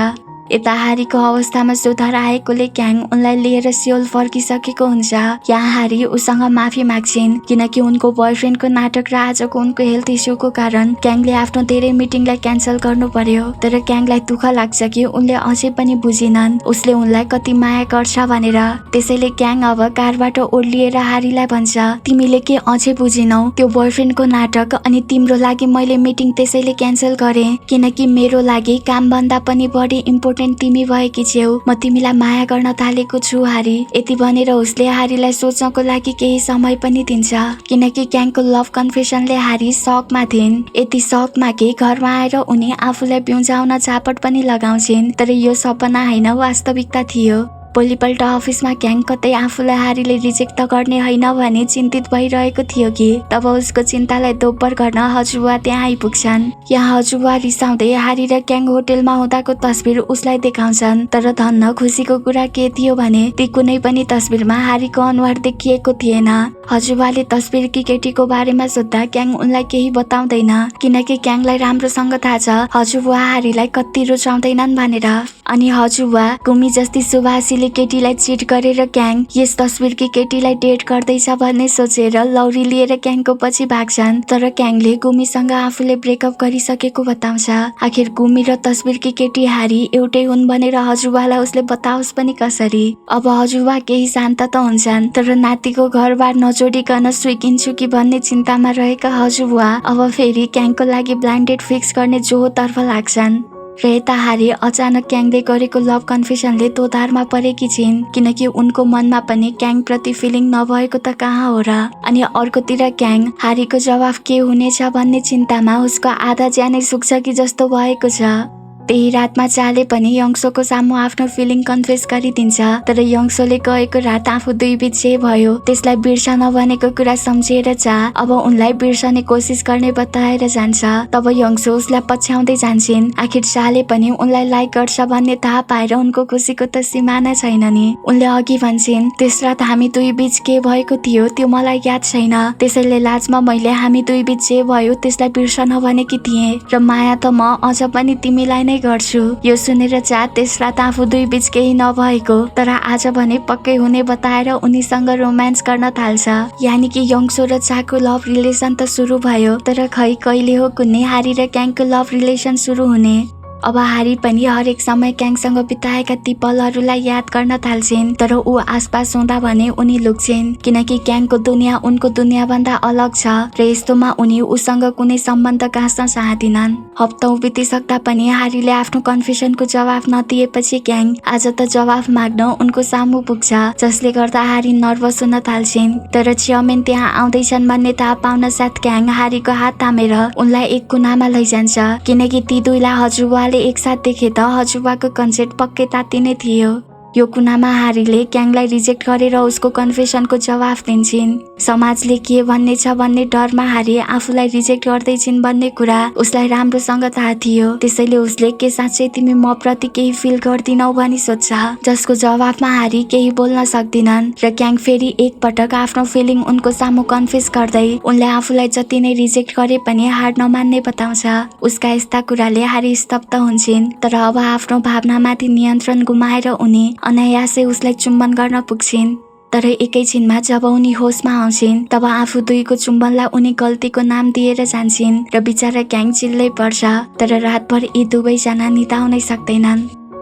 यता हारीको अवस्थामा सुधार आएकोले क्याङ उनलाई लिएर सियोल फर्किसकेको हुन्छ। यहाँ हारी उसँग माफी माग्छिन्, किनकि उनको बोयफ्रेन्डको नाटक र आजको उनको हेल्थ इस्युको कारण क्याङले आफ्नो धेरै मिटिङलाई क्यान्सल गर्नु पर्यो। तर क्याङलाई दुःख लाग्छ कि उनले अझै पनि बुझिनन् उसले उनलाई कति माया गर्छ भनेर। त्यसैले क्याङ अब कारबाट ओर्लिएर हारीलाई भन्छ, तिमीले के अझै बुझिनौ त्यो बोयफ्रेन्डको नाटक, अनि तिम्रो लागि मैले मिटिङ त्यसैले क्यान्सल गरे किनकि मेरो लागि काम भन्दा पनि बढी इम्पोर्टेन्ट तिमी भएकी छेउ, म तिमीलाई माया गर्न थालेको छु हारी। यति भनेर उसले हारीलाई सोच्नको लागि केही समय पनि दिन्छ, किनकि क्याङको लभ कन्फेसनले हारी सकमा थिइन्। यति सकमा कि घरमा आएर उनी आफूलाई बिउजाउन चापट पनि लगाउँछिन्, तर यो सपना होइन वास्तविकता थियो। भोलिपल्ट अफिसमा क्याङ कतै आफूलाई हारीले रिजेक्ट त गर्ने होइन भने चिन्तित भइरहेको थियो कि तब उसको चिन्तालाई दोब्बर गर्न हजुरबा त्यहाँ आइपुग्छन्। यहाँ हजुरबा रिसाउँदै हारी र क्याङ होटेलमा हुँदाको तस्बिर उसलाई देखाउँछन्। तर धन्न खुसीको कुरा के थियो भने ती कुनै पनि तस्बिरमा हारीको अनुहार देखिएको थिएन। हजुरबाले तस्बिरकी केटीको बारेमा सोध्दा क्याङ उनलाई केही बताउँदैन, किनकि क्याङलाई राम्रोसँग थाहा छ हजुरबा हारीलाई कति रुचाउँदैनन् भनेर। अनि हजुरबा गुमी जस्ती सुभाषीले केटीलाई चिट गरेर क्याङ यस तस्बिरकी केटीलाई डेट गर्दैछ भन्ने सोचेर लौरी लिएर क्याङको पछि भाग्छन्। तर क्याङले गुमीसँग आफूले ब्रेकअप गरिसकेको बताउँछ। आखिर गुमी र तस्बिरकी केटी हारी एउटै हुन् भनेर हजुरबालाई उसले बताओस् पनि कसरी। अब हजुरबा केही शान्त त हुन्छन्, तर नातिको घरबार नजोडिकन सुइकिन्छु कि भन्ने चिन्तामा रहेका हजुरबा अब फेरि क्याङको लागि ब्लाइन्ड डेट फिक्स गर्ने जोहोतर्फ लाग्छन्। र यता हारी अचानक क्याङले गरेको लभ कन्फेसनले दोधारमा परेकी छिन्, किनकि उनको मनमा पनि क्याङ प्रति फिलिङ नभएको त कहाँ हो र। अनि अर्कोतिर क्याङ हारीको जवाफ के हुनेछ भन्ने चिन्तामा उसको आधा ज्यानै सुक्छ कि जस्तो भएको छ। त्यही रातमा चाले पनि यङ्सोको सामु आफ्नो फिलिङ कन्फेस गरिदिन्छ। तर यङ्सोले गएको रात आफू दुई बीच जे भयो त्यसलाई बिर्सन भनेको कुरा सम्झिएर चा अब उनलाई बिर्सने कोसिस गर्ने बताएर जान्छ। तब यङ्सो उसलाई पछ्याउँदै जान्छन्। आखिर चाले पनि उनलाई लाइक गर्छ भन्ने थाहा पाएर उनको खुसीको त सिमाना छैन नि। उनले अघि भन्छन् त्यस रात हामी दुई बीच के भएको थियो त्यो मलाई याद छैन, त्यसैले लाजमा मैले हामी दुई बीच जे भयो त्यसलाई बिर्सन भनेकी थिएँ र माया त म अझ पनि तिमीलाई नै गर्छु। यो सुनेर चा त्यस रात आफू दुई बीच केही नभएको तर आज भने पक्कै हुने बताएर उनीसँग रोमान्स गर्न थाल्छ। यानि कि यङ्सो र चाको लभ रिलेसन त सुरु भयो, तर खै कहिले हो कुनै हारी र क्याङको लभ रिलेसन सुरु हुने। अब हारी पनि हरेक समय क्याङसँग बिताएका ती पलहरूलाई याद गर्न थाल्छिन्। तर ऊ आसपास हुँदा भने उनी लुक्छिन्, किनकि क्याङको दुनियाँ उनको दुनियाँभन्दा अलग छ र यस्तोमा उनी उसँग कुनै सम्बन्ध गाँच्न चाहदिनन्। हप्तौं बितिसक्दा पनि हारीले आफ्नो कन्फेसनको जवाफ नदिएपछि क्याङ आज त जवाफ माग्न उनको सामु पुग्छ, जसले गर्दा हारी नर्भस हुन थाल्छिन्। तर च्याउमेन त्यहाँ आउँदैछन् भन्ने थाहा पाउन साथ क्याङ हारीको हात थामेर उनलाई एक कुनामा लैजान्छ, किनकि ती दुईलाई हजुरबा एकसाथ देखे त हजुरबाको कन्सेप्ट पक्कै तात्तिने थियो। यो कुनामा हारीले क्याङलाई रिजेक्ट गरेर उसको कन्फेसनको जवाफ दिन्छन्। समाजले के भन्ने छ भन्ने डरमा हारी आफूलाई रिजेक्ट गर्दैछिन् भन्ने कुरा उसलाई राम्रोसँग थाहा थियो। त्यसैले उसले के साँच्चै तिमी म प्रति केही फिल गर्दिनौ भनी सोध्छ, जसको जवाफमा हारी केही बोल्न सक्दिनन्। र क्याङ फेरि एकपटक आफ्नो फिलिङ उनको सामु कन्फेस गर्दै उनले आफूलाई जति नै रिजेक्ट गरे पनि हार नमान्ने बताउँछ। उसका यस्ता कुराले हारी स्तब्ध हुन्छन्। तर अब आफ्नो भावनामाथि नियन्त्रण गुमाएर उनी अनायासै उसलाई चुम्बन गर्न पुग्छिन्। तर एकैछिनमा जब उनी होसमा आउँछिन् तब आफू दुईको चुम्बनलाई उनी गल्तीको नाम दिएर जान्छन् र बिचारा क्याङ चिल्लै पर्छ। तर रातभर यी दुवैजना निदाउनै सक्दैनन्।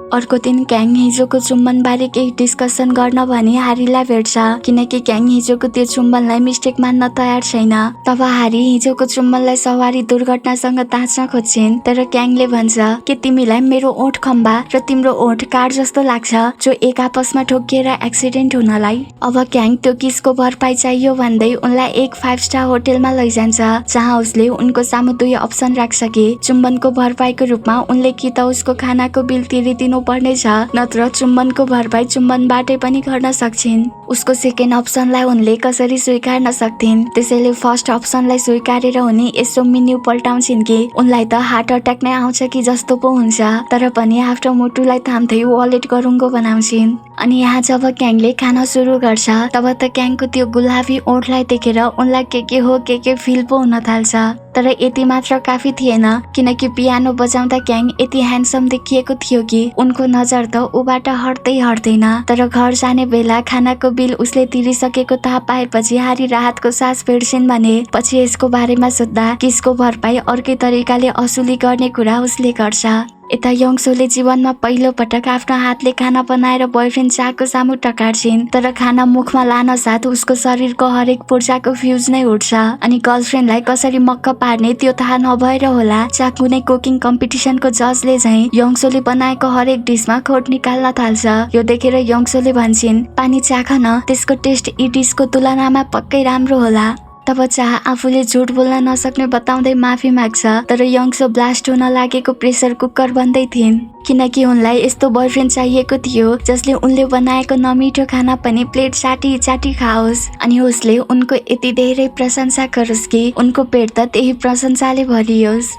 अर्को दिन क्याङ हिजोको चुम्बन बारे केही डिस्कसन गर्न भनी हारीलाई भेट्छ, किनकि क्याङ हिजोको त्यो चुम्बनलाई मिस्टेक मान्न तयार छैन। तब हारी हिजोको चुम्बनलाई सवारी दुर्घटनासँग ताच्न खोज्छिन्, तर क्याङले भन्छ के तिमीलाई मेरो ओठ खम्बा र तिम्रो ओठ कार जस्तो लाग्छ जो एक आपसमा ठोकिएर एक्सिडेन्ट हुनलाई। अब क्याङ त्यो किसको भरपाई चाहियो भन्दै उनलाई एक 5 स्टार होटेलमा लैजान्छ, जहाँ उसले उनको सामु दुई अप्सन राख्छ कि चुम्बनको भरपाईको रूपमा उनले कि त उसको खानाको बिल तिरिदिनु पर्नेछ, नत्र चुम्बनको भरपाई चुम्बनबाटै पनि गर्न सक्छिन्। उसको सेकेन्ड अप्सनलाई उनले कसरी स्वीकार्न सक्थिन्। त्यसैले फर्स्ट अप्सनलाई स्वीकारेर उनी यसो मेन्यु पल्टाउँछिन् कि उनलाई त हार्ट अट्याक नै आउँछ कि जस्तो पो हुन्छ, तर पनि आफ्नो मुटुलाई थाम्दै वालेट गरुङ्गो बनाउँछिन्। अनि यहाँ जब क्याङले खान सुरु गर्छ तब त क्याङको त्यो गुलाबी ओठलाई देखेर उनलाई के हो के फिल पो हुन थाल्छ। तर यति मात्र काफी थिएन, किनकि पियानो बजाउँदा क्याङ यति ह्यान्डसम देखिएको थियो कि उनको नजर त ऊबाट हट्दैन। तर घर जाने बेला खानाको बिल उसले तिरिसकेको थाहा पाएपछि हारी राहतको सास फेर्छिन् भने पछि यसको बारेमा सोध्दा किसको भरपाई अर्कै तरिकाले असुली गर्ने कुरा उसले गर्छ। यता यङ्सोले जीवनमा पहिलो पटक आफ्नो हातले खाना बनाएर बोयफ्रेन्ड चाको सामु टकार्छिन्। तर खाना मुखमा लान साथ उसको शरीरको हरेक पूर्जाको फ्युज नै उठ्छ। अनि गर्लफ्रेन्डलाई कसरी मक्क पार्ने त्यो थाहा नभएर होला चा कुनै कुकिङ कम्पिटिसनको जजले झैं यङ्सोले बनाएको हरेक डिसमा खोट निकाल्न थाल्छ। यो देखेर यङ्सोले भन्छन् पानी चाख न, त्यसको टेस्ट यी डिसको तुलनामा पक्कै राम्रो होला। तब चाह आफूले झुट बोल्न नसक्ने बताउँदै माफी माग्छ, तर यङ्सो ब्लास्ट हुन लागेको प्रेसर कुकर बन्दै थिइन् किनकि उनलाई यस्तो बोयफ्रेन्ड चाहिएको थियो जसले उनले बनाएको नमिठो खाना पनि प्लेट चाटी चाटी खाओस् अनि उसले उनको यति धेरै प्रशंसा गरोस् कि उनको पेट त त्यही प्रशंसाले भरियोस्।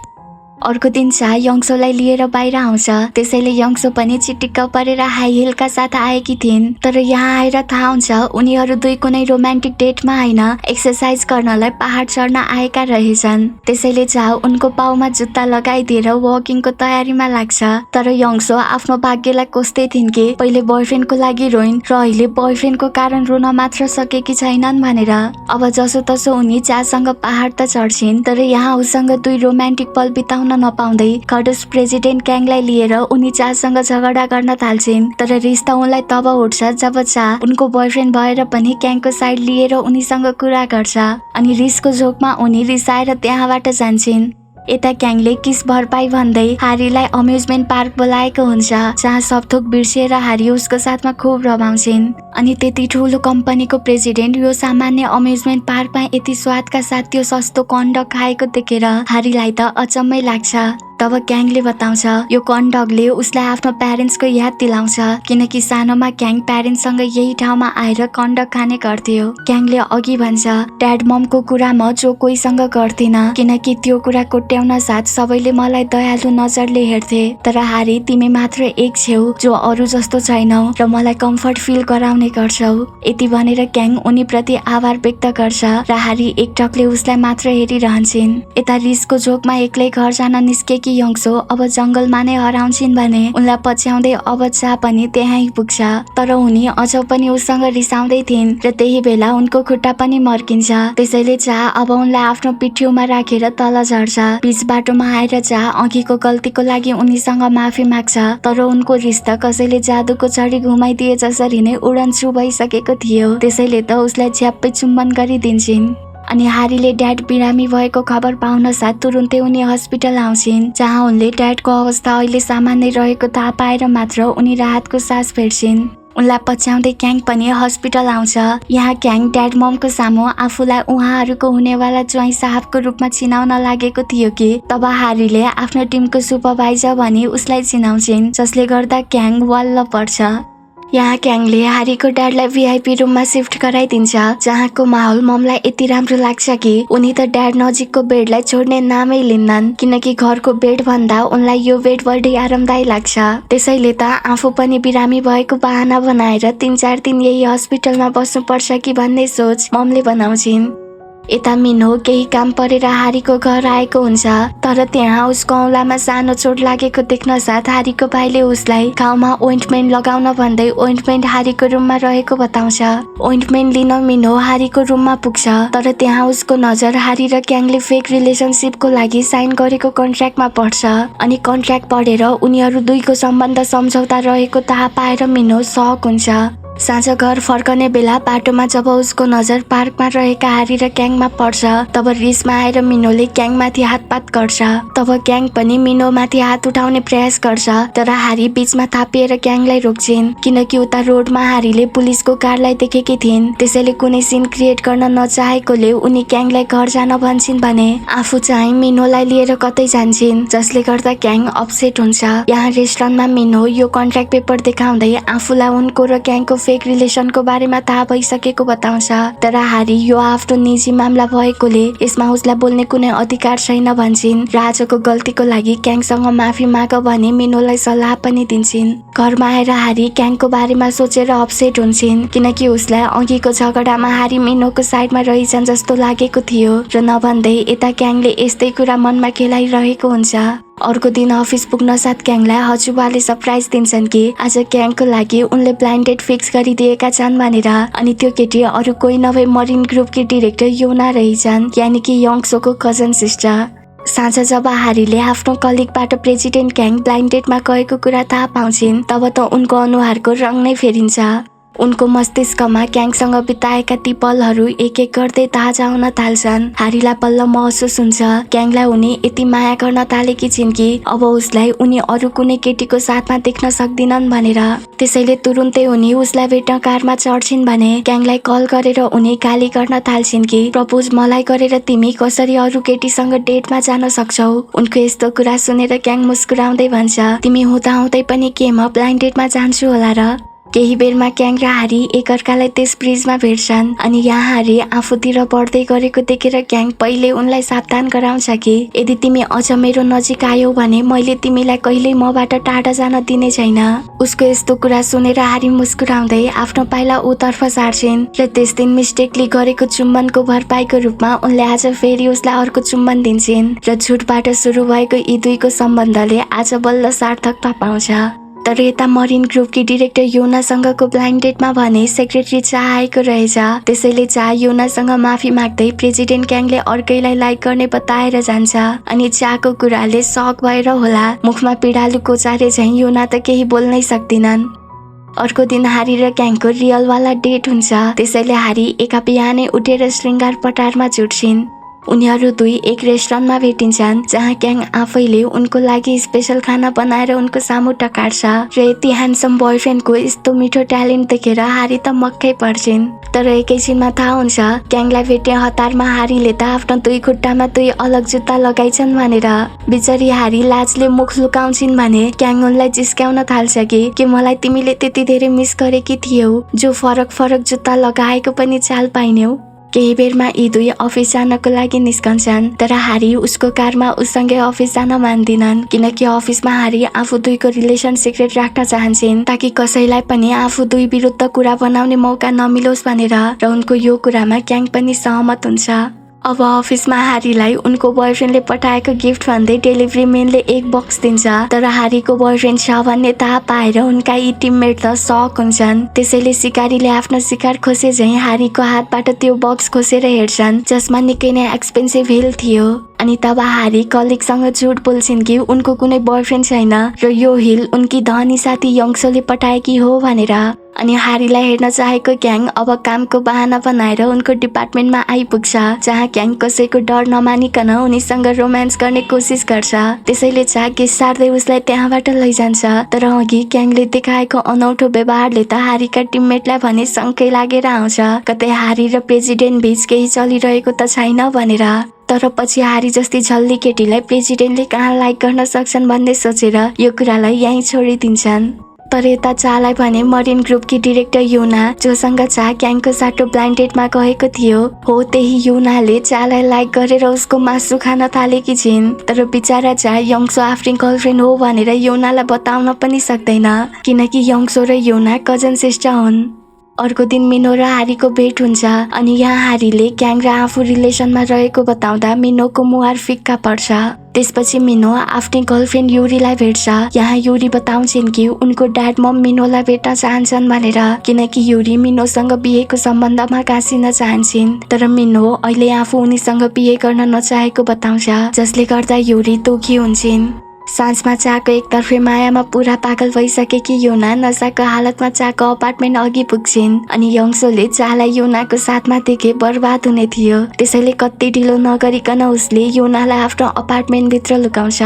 अर्को दिन चाह यङ्सोलाई लिएर बाहिर आउँछ, त्यसैले यङ्सो पनि चिटिक्क परेर हाई हिलका साथ आएकी थिइन्। तर यहाँ आएर थाहा हुन्छ उनीहरू दुई कुनै रोमान्टिक डेटमा होइन, एक्सर्साइज गर्नलाई पहाड चढ्न आएका रहेछन्। त्यसैले चाह उनको पाउमा जुत्ता लगाइदिएर वकिङको तयारीमा लाग्छ। तर यङ्सो आफ्नो भाग्यलाई कोस्दै थिइन् कि पहिले बोयफ्रेन्डको लागि रोइन् र अहिले बोयफ्रेन्डको कारण रुन मात्र सकेकी छैनन् भनेर। अब जसो तसो उनी चाहसँग पहाड त चढ्छिन्, तर यहाँ उसँग दुई रोमान्टिक पल बिताउन नपाउँदै खडुस प्रेसिडेन्ट क्याङलाई लिएर उनी चाहसँग झगडा गर्न थाल्छिन्। तर रिस त उनलाई तब उठ्छ जब चाह उनको बोयफ्रेन्ड भएर पनि क्याङको साइड लिएर उनीसँग कुरा गर्छ अनि रिसको जोकमा उनी रिसाएर त्यहाँबाट जान्छिन्। यता क्याङले किस भरपाई भन्दै हारीलाई अम्युजमेन्ट पार्क बोलाएको हुन्छ, जहाँ सब थोक बिर्सिएर हारी उसको साथमा खुब रमाउँछिन्। अनि त्यति ठुलो कम्पनीको प्रेसिडेन्ट यो सामान्य अम्युजमेन्ट पार्कमा यति स्वादका साथ त्यो सस्तो कन्डक खाएको देखेर हारीलाई त अचम्मै लाग्छ। तब क्याङले बताउँछ यो कन्डकले उसलाई आफ्नो प्यारेन्ट्सको याद दिलाउँछ किनकि सानोमा क्याङ प्यारेन्ट्ससँग यही ठाउँमा आएर कन्डक खाने गर्थ्यो। क्याङले अघि भन्छ ड्याड ममको कुरा म जो कोहीसँग गर्थिन किनकि त्यो कुरा कोट्याउन साथ सबैले मलाई दयालु नजरले हेर्थे, तर हारी तिमी मात्र एक छेउ जो अरू जस्तो छैनौ र मलाई कम्फर्ट फिल गराउने गर्छौ। यति भनेर क्याङ उनीप्रति आभार व्यक्त गर्छ र हारी एकटकले उसलाई मात्र हेरिरहन्छन्। यता रिसको जोकमा एक्लै घर जान निस्केकी यङ्सो अब जंगलमा नै हराउँछिन् भने उनलाई पछ्याउँदै अब चाह पनि त्यहाँ पुग्छ। तर उनी अझ पनि उसँग रिसाउँदै थिइन् र त्यही बेला उनको खुट्टा पनि मर्किन्छ। त्यसैले चाह अब उनलाई आफ्नो पिठ्यौमा राखेर तल झर्छ। बीच बाटोमा आएर चाह अघिको गल्तीको लागि उनीसँग माफी माग्छ, तर उनको रिस त कसैले जादुको छडी घुमाइदिए जसरी नै उडन्छु भइसकेको थियो। त्यसैले त उसलाई झ्याप्पै चुम्बन गरिदिन्छन्। अनि हारीले ड्याड बिरामी भएको खबर पाउन साथ तुरुन्तै उनी हस्पिटल आउँछिन्, जहाँ उनले ड्याडको अवस्था अहिले सामान्य रहेको थाहा पाएर मात्र उनी राहतको सास फेर्छिन्। उनलाई पछ्याउँदै क्याङ पनि हस्पिटल आउँछ। यहाँ क्याङ ड्याड ममको सामु आफूलाई उहाँहरूको हुनेवाला ज्वाइँ साहबको रूपमा चिनाउन लागेको थियो कि तब हारीले आफ्नो टिमको सुपरभाइजर भनी उसलाई चिनाउँछिन्, जसले गर्दा क्याङ वाल्ल पर्छ। यहाँ क्याङले हारीको ड्याडलाई भिआइपी रुममा शिफ्ट गराइदिन्छ, जहाँको माहौल ममलाई यति राम्रो लाग्छ कि उनी त ड्याड नजिकको बेडलाई छोड्ने नामै लिन्नन् किनकि घरको बेड भन्दा उनलाई यो बेड बढी आरामदायी लाग्छ। त्यसैले त आफू पनि बिरामी भएको बहाना बनाएर 3-4 दिन यही हस्पिटलमा बस्नुपर्छ कि भन्ने सोच ममले बनाउँछिन्। यता मिनो केही काम परेर हारीको घर आएको हुन्छ, तर त्यहाँ उसको औँलामा सानो चोट लागेको देख्न साथ हारीको भाइले उसलाई घाउमा ओइन्टमेन्ट लगाउन भन्दै ओइन्टमेन्ट हारीको रुममा रहेको बताउँछ। ओइन्टमेन्ट लिन मिनो हारीको रुममा पुग्छ, तर त्यहाँ उसको नजर हारी र क्याङले फेक रिलेसनसिपको लागि साइन गरेको कन्ट्र्याक्टमा पर्छ अनि कन्ट्र्याक्ट पढेर उनीहरू दुईको सम्बन्ध सम्झौता रहेको थाहा पाएर मिनो सक हुन्छ। साँझ घर फर्कने बेला बाटोमा जब उसको नजर पार्कमा रहेका हारी र क्याङमा पर्छ, तब रिसमा आएर मिनोले क्याङमाथि हातपात गर्छ। तब क्याङ पनि मिनोमाथि हात उठाउने प्रयास गर्छ, तर हारी बीचमा थापिएर क्याङलाई रोक्छिन् किनकि उता रोडमा हारीले पुलिसको कारलाई देखेकी थिइन्। त्यसैले कुनै सिन क्रिएट गर्न नचाहेकोले उनी क्याङलाई घर जान भन्छन् भने आफू चाहिँ मिनोलाई लिएर कतै जान्छन्, जसले गर्दा क्याङ अपसेट हुन्छ। यहाँ रेस्टुरेन्टमा मिनो यो कन्ट्र्याक्ट पेपर देखाउँदै आफूलाई उनको र क्याङको फेक रिलेसनको बारेमा थाहा भइसकेको बताउँछ, तर हारी यो आफ्नो निजी मामला भएकोले यसमा उसलाई बोल्ने कुनै अधिकार छैन भन्छन् र आजको गल्तीको लागि क्याङसँग माफी माग भने मिनोलाई सल्लाह पनि दिन्छन्। घरमा आएर हारी क्याङको बारेमा सोचेर अपसेट हुन्छन् किनकि उसलाई अघिको झगडामा हारी मिनोको साइडमा रहिछन् जस्तो लागेको थियो र नभन्दै यता क्याङले यस्तै कुरा मनमा खेलाइरहेको हुन्छ। अर्को दिन अफिस पुग्न साथ क्याङलाई हजुरबाले सरप्राइज दिन्छन् कि आज क्याङको लागि उनले ब्लाइन्ड डेट फिक्स गरिदिएका छन् भनेर, अनि त्यो केटी अरू कोही नभए मरिन ग्रुपकी डिरेक्टर योना रहेछन्, यानि कि यङ्सोको कजन सिस्टर। साँझ जब हारीले आफ्नो कलिगबाट प्रेसिडेन्ट क्याङ ब्लाइन्ड डेटमा गएको कुरा थाहा पाउँछिन्, तब त उनको अनुहारको रङ नै फेरिन्छ। उनको मस्तिष्कमा क्याङसँग बिताएका ती पलहरू एक एक गर्दै ताजा हुन थाल्छन्। हारीलाई बल्ल महसुस हुन्छ क्याङलाई उनी यति माया गर्न थालेकी छिन् कि अब उसलाई उनी अरू कुनै केटीको साथमा देख्न सक्दिनन् भनेर। त्यसैले तुरुन्तै उनी उसलाई भेट्न कारमा चढ्छिन् भने क्याङलाई कल गरेर उनी गाली गर्न थाल्छिन् कि प्रपोज मलाई गरेर तिमी कसरी अरू केटीसँग डेटमा जान सक्छौ। उनको यस्तो कुरा सुनेर क्याङ मुस्कुराउँदै भन्छ, तिमी हुँदाहुँदै पनि के म ब्लाइन्ड डेटमा जान्छु होला र? केही बेरमा क्याङ र हारी एकअर्कालाई त्यस ब्रिजमा भेट्छन् अनि यहाँ हारी आफूतिर बढ्दै गरेको देखेर क्याङ पहिले उनलाई सावधान गराउँछ कि यदि तिमी अझ मेरो नजिक आयौ भने मैले तिमीलाई कहिल्यै मबाट टाढा जान दिने छैन। उसको यस्तो कुरा सुनेर हारी मुस्कुराउँदै आफ्नो पाइला ऊतर्फ सार्छिन् र त्यस दिन मिस्टेकली गरेको चुम्बनको भरपाईको रूपमा उनले आज फेरि उसलाई अर्को चुम्बन दिन्छन् र झुटबाट सुरु भएको यी दुईको सम्बन्धले आज बल्ल सार्थकता पाउँछ। तर यता मरिन ग्रुपकी डिरेक्टर योनासँगको ब्लाइन्ड डेटमा भने सेक्रेटरी चा आएको रहेछ। त्यसैले चा योनासँग माफी माग्दै प्रेसिडेन्ट क्याङले अर्कैलाई लाइक गर्ने बताएर जान्छ अनि चाको कुराले सक भएर होला मुखमा पिडालु कोचारे झैं योना त केही बोल्नै सक्दिनन्। अर्को दिन हारी र क्याङको रियलवाला डेट हुन्छ। त्यसैले हारी एका बिहानै उठेर श्रृङ्गार पटारमा जुट्छिन्। उनीहरू दुई एक रेस्टुरेन्टमा भेटिन्छन् जहाँ क्याङ आफैले उनको लागि स्पेशल खाना बनाएर उनको सामु टकार्छ र यति ह्यान्डसम बोयफ्रेन्डको यस्तो मिठो ट्यालेन्ट देखेर हारी त मक्कै पर्छिन्। तर एकैछिनमा थाहा हुन्छ क्याङलाई भेट्ने हतारमा हारीले त आफ्नो दुई खुट्टामा दुई अलग जुत्ता लगाइछन् भनेर। बिचरी हारी लाजले मुख लुकाउँछिन् भने क्याङ उनलाई जिस्क्याउन थाल्छ कि मलाई तिमीले त्यति धेरै मिस गरेकी थियौ जो फरक फरक जुत्ता लगाएको पनि चाल पाइन्यौ। केही बेरमा यी दुई अफिस जानको लागि निस्कन्छन् तर हारी उसको कारमा उसँगै अफिस जान मान्दिनन् किनकि अफिसमा हारी आफू दुईको रिलेसन सिक्रेट राख्न चाहन्छन् ताकि कसैलाई पनि आफू दुई विरुद्ध कुरा बनाउने मौका नमिलोस् भनेर र उनको यो कुरामा क्याङ पनि सहमत हुन्छ। अब अफिसमा हारीलाई उनको बोयफ्रेन्डले पठाएको गिफ्ट भन्दै डेलिभरी मेनले एक बक्स दिन्छ तर हारीको बोयफ्रेन्ड छ भन्ने थाहा पाएर उनका यी टिममेट त सक हुन्छन्। त्यसैले सिकारीले आफ्नो शिकार खोसे झैं हारीको हातबाट त्यो बक्स खोसेर हेर्छन् जसमा निकै नै एक्सपेन्सिभ हिल थियो। अनि तब हारी कलिगसँग झुट बोल्छिन् कि उनको कुनै बोयफ्रेन्ड छैन र यो हिल उनकी धनी साथी यङ्सोले पठाएकी हो भनेर। अनि हारीलाई हेर्न चाहेको क्याङ अब कामको बहाना बनाएर उनको डिपार्टमेन्टमा आइपुग्छ जहाँ क्याङ कसैको डर नमानिकन उनीसँग रोमान्स गर्ने कोसिस गर्छ। त्यसैले चा गिस्सार्दै उसलाई त्यहाँबाट लैजान्छ तर अघि क्याङले देखाएको अनौठो व्यवहारले त हारीका टिममेटलाई भने शङ्कै लागेर आउँछ कतै हारी र प्रेसिडेन्ट बीच केही चलिरहेको त छैन भनेर। तर पछि हारी जस्ती झल्ली केटीलाई प्रेसिडेन्टले कहाँ लाइक गर्न सक्छन् भन्ने सोचेर यो कुरालाई यहीँ छोडिदिन्छन्। तर यता चालाई भने मरिन ग्रुपकी डिरेक्टर योना जोसँग चा क्याङको साटो ब्लाइन्ड डेटमा गएको थियो हो त्यही योनाले चालाई लाइक गरेर उसको मासु खान थालेकी छिन्। तर बिचारा चा यङ्सो आफ्नै गर्लफ्रेन्ड हो भनेर योनालाई बताउन पनि सक्दैन किनकि यङ्सो र योना कजन सिस्टर हुन्। अर्को दिन मिनो र हारीको भेट हुन्छ अनि यहाँ हारीले क्याङ र आफू रिलेसनमा रहेको बताउँदा मिनोको मुहार फिक्का पर्छ। त्यसपछि मिनो आफ्नै गर्लफ्रेन्ड युरीलाई भेट्छ। यहाँ युरी बताउँछिन् कि उनको ड्याड मम मिनोलाई भेट्न चाहन्छन् भनेर किनकि युरी मिनोसँग बिहेको सम्बन्धमा गाँसिन चाहन्छन् तर मिनो अहिले आफू उनीसँग बिहे गर्न नचाहेको बताउँछ जसले गर्दा युरी दुखी हुन्छन्। साँझमा चाको एकतर्फे मायामा पुरा पागल भइसकेकी योना नसाको हालतमा चाको अपार्टमेन्ट अघि पुग्छिन् अनि यङ्सोले चालाई योनाको साथमा देखे बर्बाद हुने थियो। त्यसैले कति ढिलो नगरिकन उसले योनालाई आफ्नो अपार्टमेन्ट भित्र लुकाउँछ।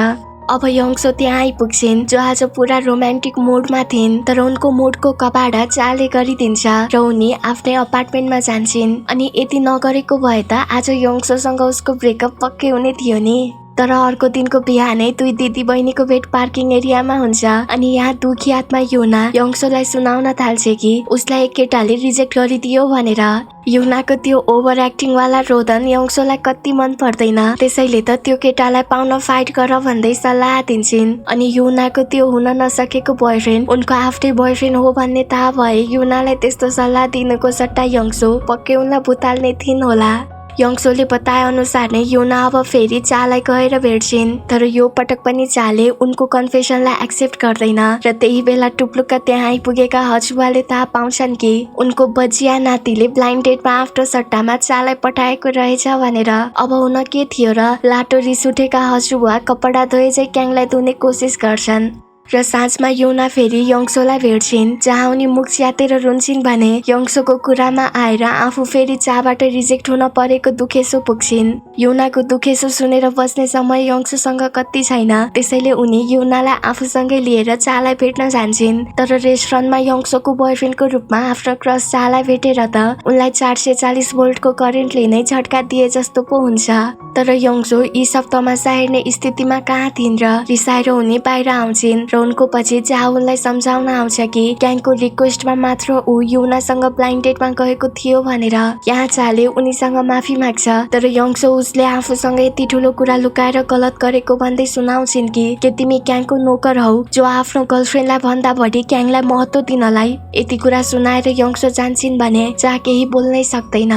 अब यङ्सो त्यहाँ आइपुग्छिन् जो आज पुरा रोमान्टिक मुडमा थिइन् तर उनको मुडको कबाडा चाले गरिदिन्छ र उनी आफ्नै अपार्टमेन्टमा जान्छन्। अनि यति नगरेको भए त आज यङ्सोसँग उसको ब्रेकअप पक्कै हुने थियो नि। तर अर्को दिनको बिहानै दुई दिदी बहिनीको भेट पार्किङ एरियामा हुन्छ अनि यहाँ दुखी आत्मा योना यङ्सोलाई सुनाउन थाल्छ कि उसलाई एक केटाले रिजेक्ट गरिदियो भनेर। योनाको त्यो ओभर एक्टिङ वाला रोदन यङ्सोलाई कति मन पर्दैन त्यसैले त त्यो केटालाई पाउन फाइट गर भन्दै सल्लाह दिन्छन्। अनि योनाको त्यो हुन नसकेको बोयफ्रेन्ड उनको आफ्नै बोयफ्रेन्ड हो भन्ने थाहा भए योनालाई त्यस्तो सल्लाह दिनुको सट्टा यङ्सो पक्कै उनलाई भुताल्ने थिइन् होला। यङ्सोले बताए अनुसार नै योना अब फेरि चालाई गएर भेट्छिन् तर यो पटक पनि चाले उनको कन्फेसनलाई एक्सेप्ट गर्दैन र त्यही बेला टुप्लुक्क त्यहाँ आइपुगेका हजुरबाले थाहा पाउँछन् कि उनको बजिया नातिले ब्लाइन्ड डेटमा आफ्नो सट्टामा चालाई पठाएको रहेछ भनेर। अब हुन के थियो र लाटो रिस उठेका हजुरबुवा कपडा धोए चाहिँ क्याङलाई धुने कोसिस गर्छन्। र साँझमा युना फेरि यङ्सोलाई भेट्छिन्, जहाँ उनी मुख च्यातेर रुन्छिन् भने यङ्सोको कुरामा आएर आफू फेरि चाबाट रिजेक्ट हुन परेको दुखेसो पुग्छिन्। युनाको दुखेसो सुनेर बस्ने समय यङ्सोसँग कति छैन, त्यसैले उनी युनालाई आफूसँगै लिएर चालाई भेट्न जान्छिन्। तर रेस्टुरेन्टमा यङ्सोको बोयफ्रेन्डको रूपमा आफ्नो क्रस चालाई भेटेर त उनलाई 440 भोल्टको करेन्टले नै झट्का दिए जस्तो पो हुन्छ। तर यङ्सो यी सब तमासा हेर्ने स्थितिमा कहाँ थिइन् र रिसाएर उनी बाहिर आउँछिन् र उनको पछि जा उनलाई सम्झाउन आउँछ कि क्याङको रिक्वेस्टमा मात्र ऊ युनासँग ब्लाइन्ड डेटमा गएको थियो भनेर। यहाँ चाले उनीसँग माफी माग्छ, तर यङ्सो उसले आफूसँग यति ठुलो कुरा लुकाएर गलत गरेको भन्दै सुनाउँछिन् कि तिमी क्याङको नोकर हौ जो आफ्नो गर्लफ्रेन्डलाई भन्दा बढी क्याङलाई महत्त्व दिनलाई। यति कुरा सुनाएर यङ्सो जान्छिन् भने जा केही बोल्नै सक्दैन।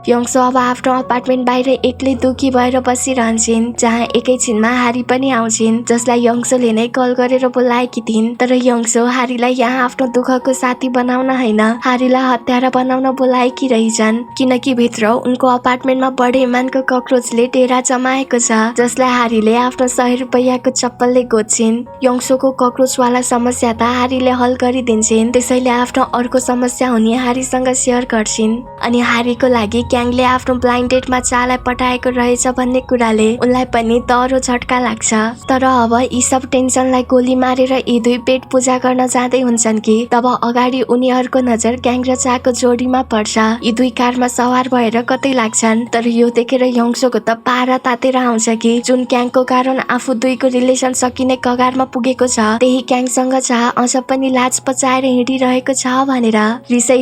यङ्सो अब आफ्नो अपार्टमेन्ट बाहिर एक्लै दुखी भएर बसिरहन्छन्, जहाँ एकैछिनमा हारी पनि आउँछिन्, जसलाई यङ्सोले नै कल गरेर बोलाएकी थिइन्। तर यङ्सो हारीलाई यहाँ आफ्नो दुःखको साथी बनाउन होइन, हारीलाई हत्यारा बनाउन बोलाएकी रहेछन्, किनकि भित्र उनको अपार्टमेन्टमा बढे मानको कक्रोचले डेरा जमाएको छ, जसलाई हारीले आफ्नो 100 रुपैयाँको चप्पलले गोज्छिन्। यङ्सोको कक्रोचवाला समस्या त हारीले हल गरिदिन्छन्, त्यसैले आफ्नो अर्को समस्या उनी हारीसँग सेयर गर्छिन्। अनि हारीको लागि क्याङले आफ्नो ब्लाइन्ड डेटमा चालाई पठाएको रहेछ भन्ने कुराले उनलाई पनि दह्रो झट्का लाग्छ। तर अब यी सब टेन्सनलाई गोली मारेर यी दुई पेट पूजा गर्न जाँदै हुन्छन् कि तब अगाडि उनीहरूको नजर क्याङ र चाको जोडीमा पर्छ। यी दुई कारमा सवार भएर कतै लाग्छन्, तर यो देखेर यङ्सोको त पारा तातेर आउँछ कि जुन क्याङको कारण आफू दुईको रिलेसन सकिने कगारमा पुगेको छ, त्यही क्याङसँग चा अझ पनि लाज पचाएर हिँडिरहेको छ भनेर।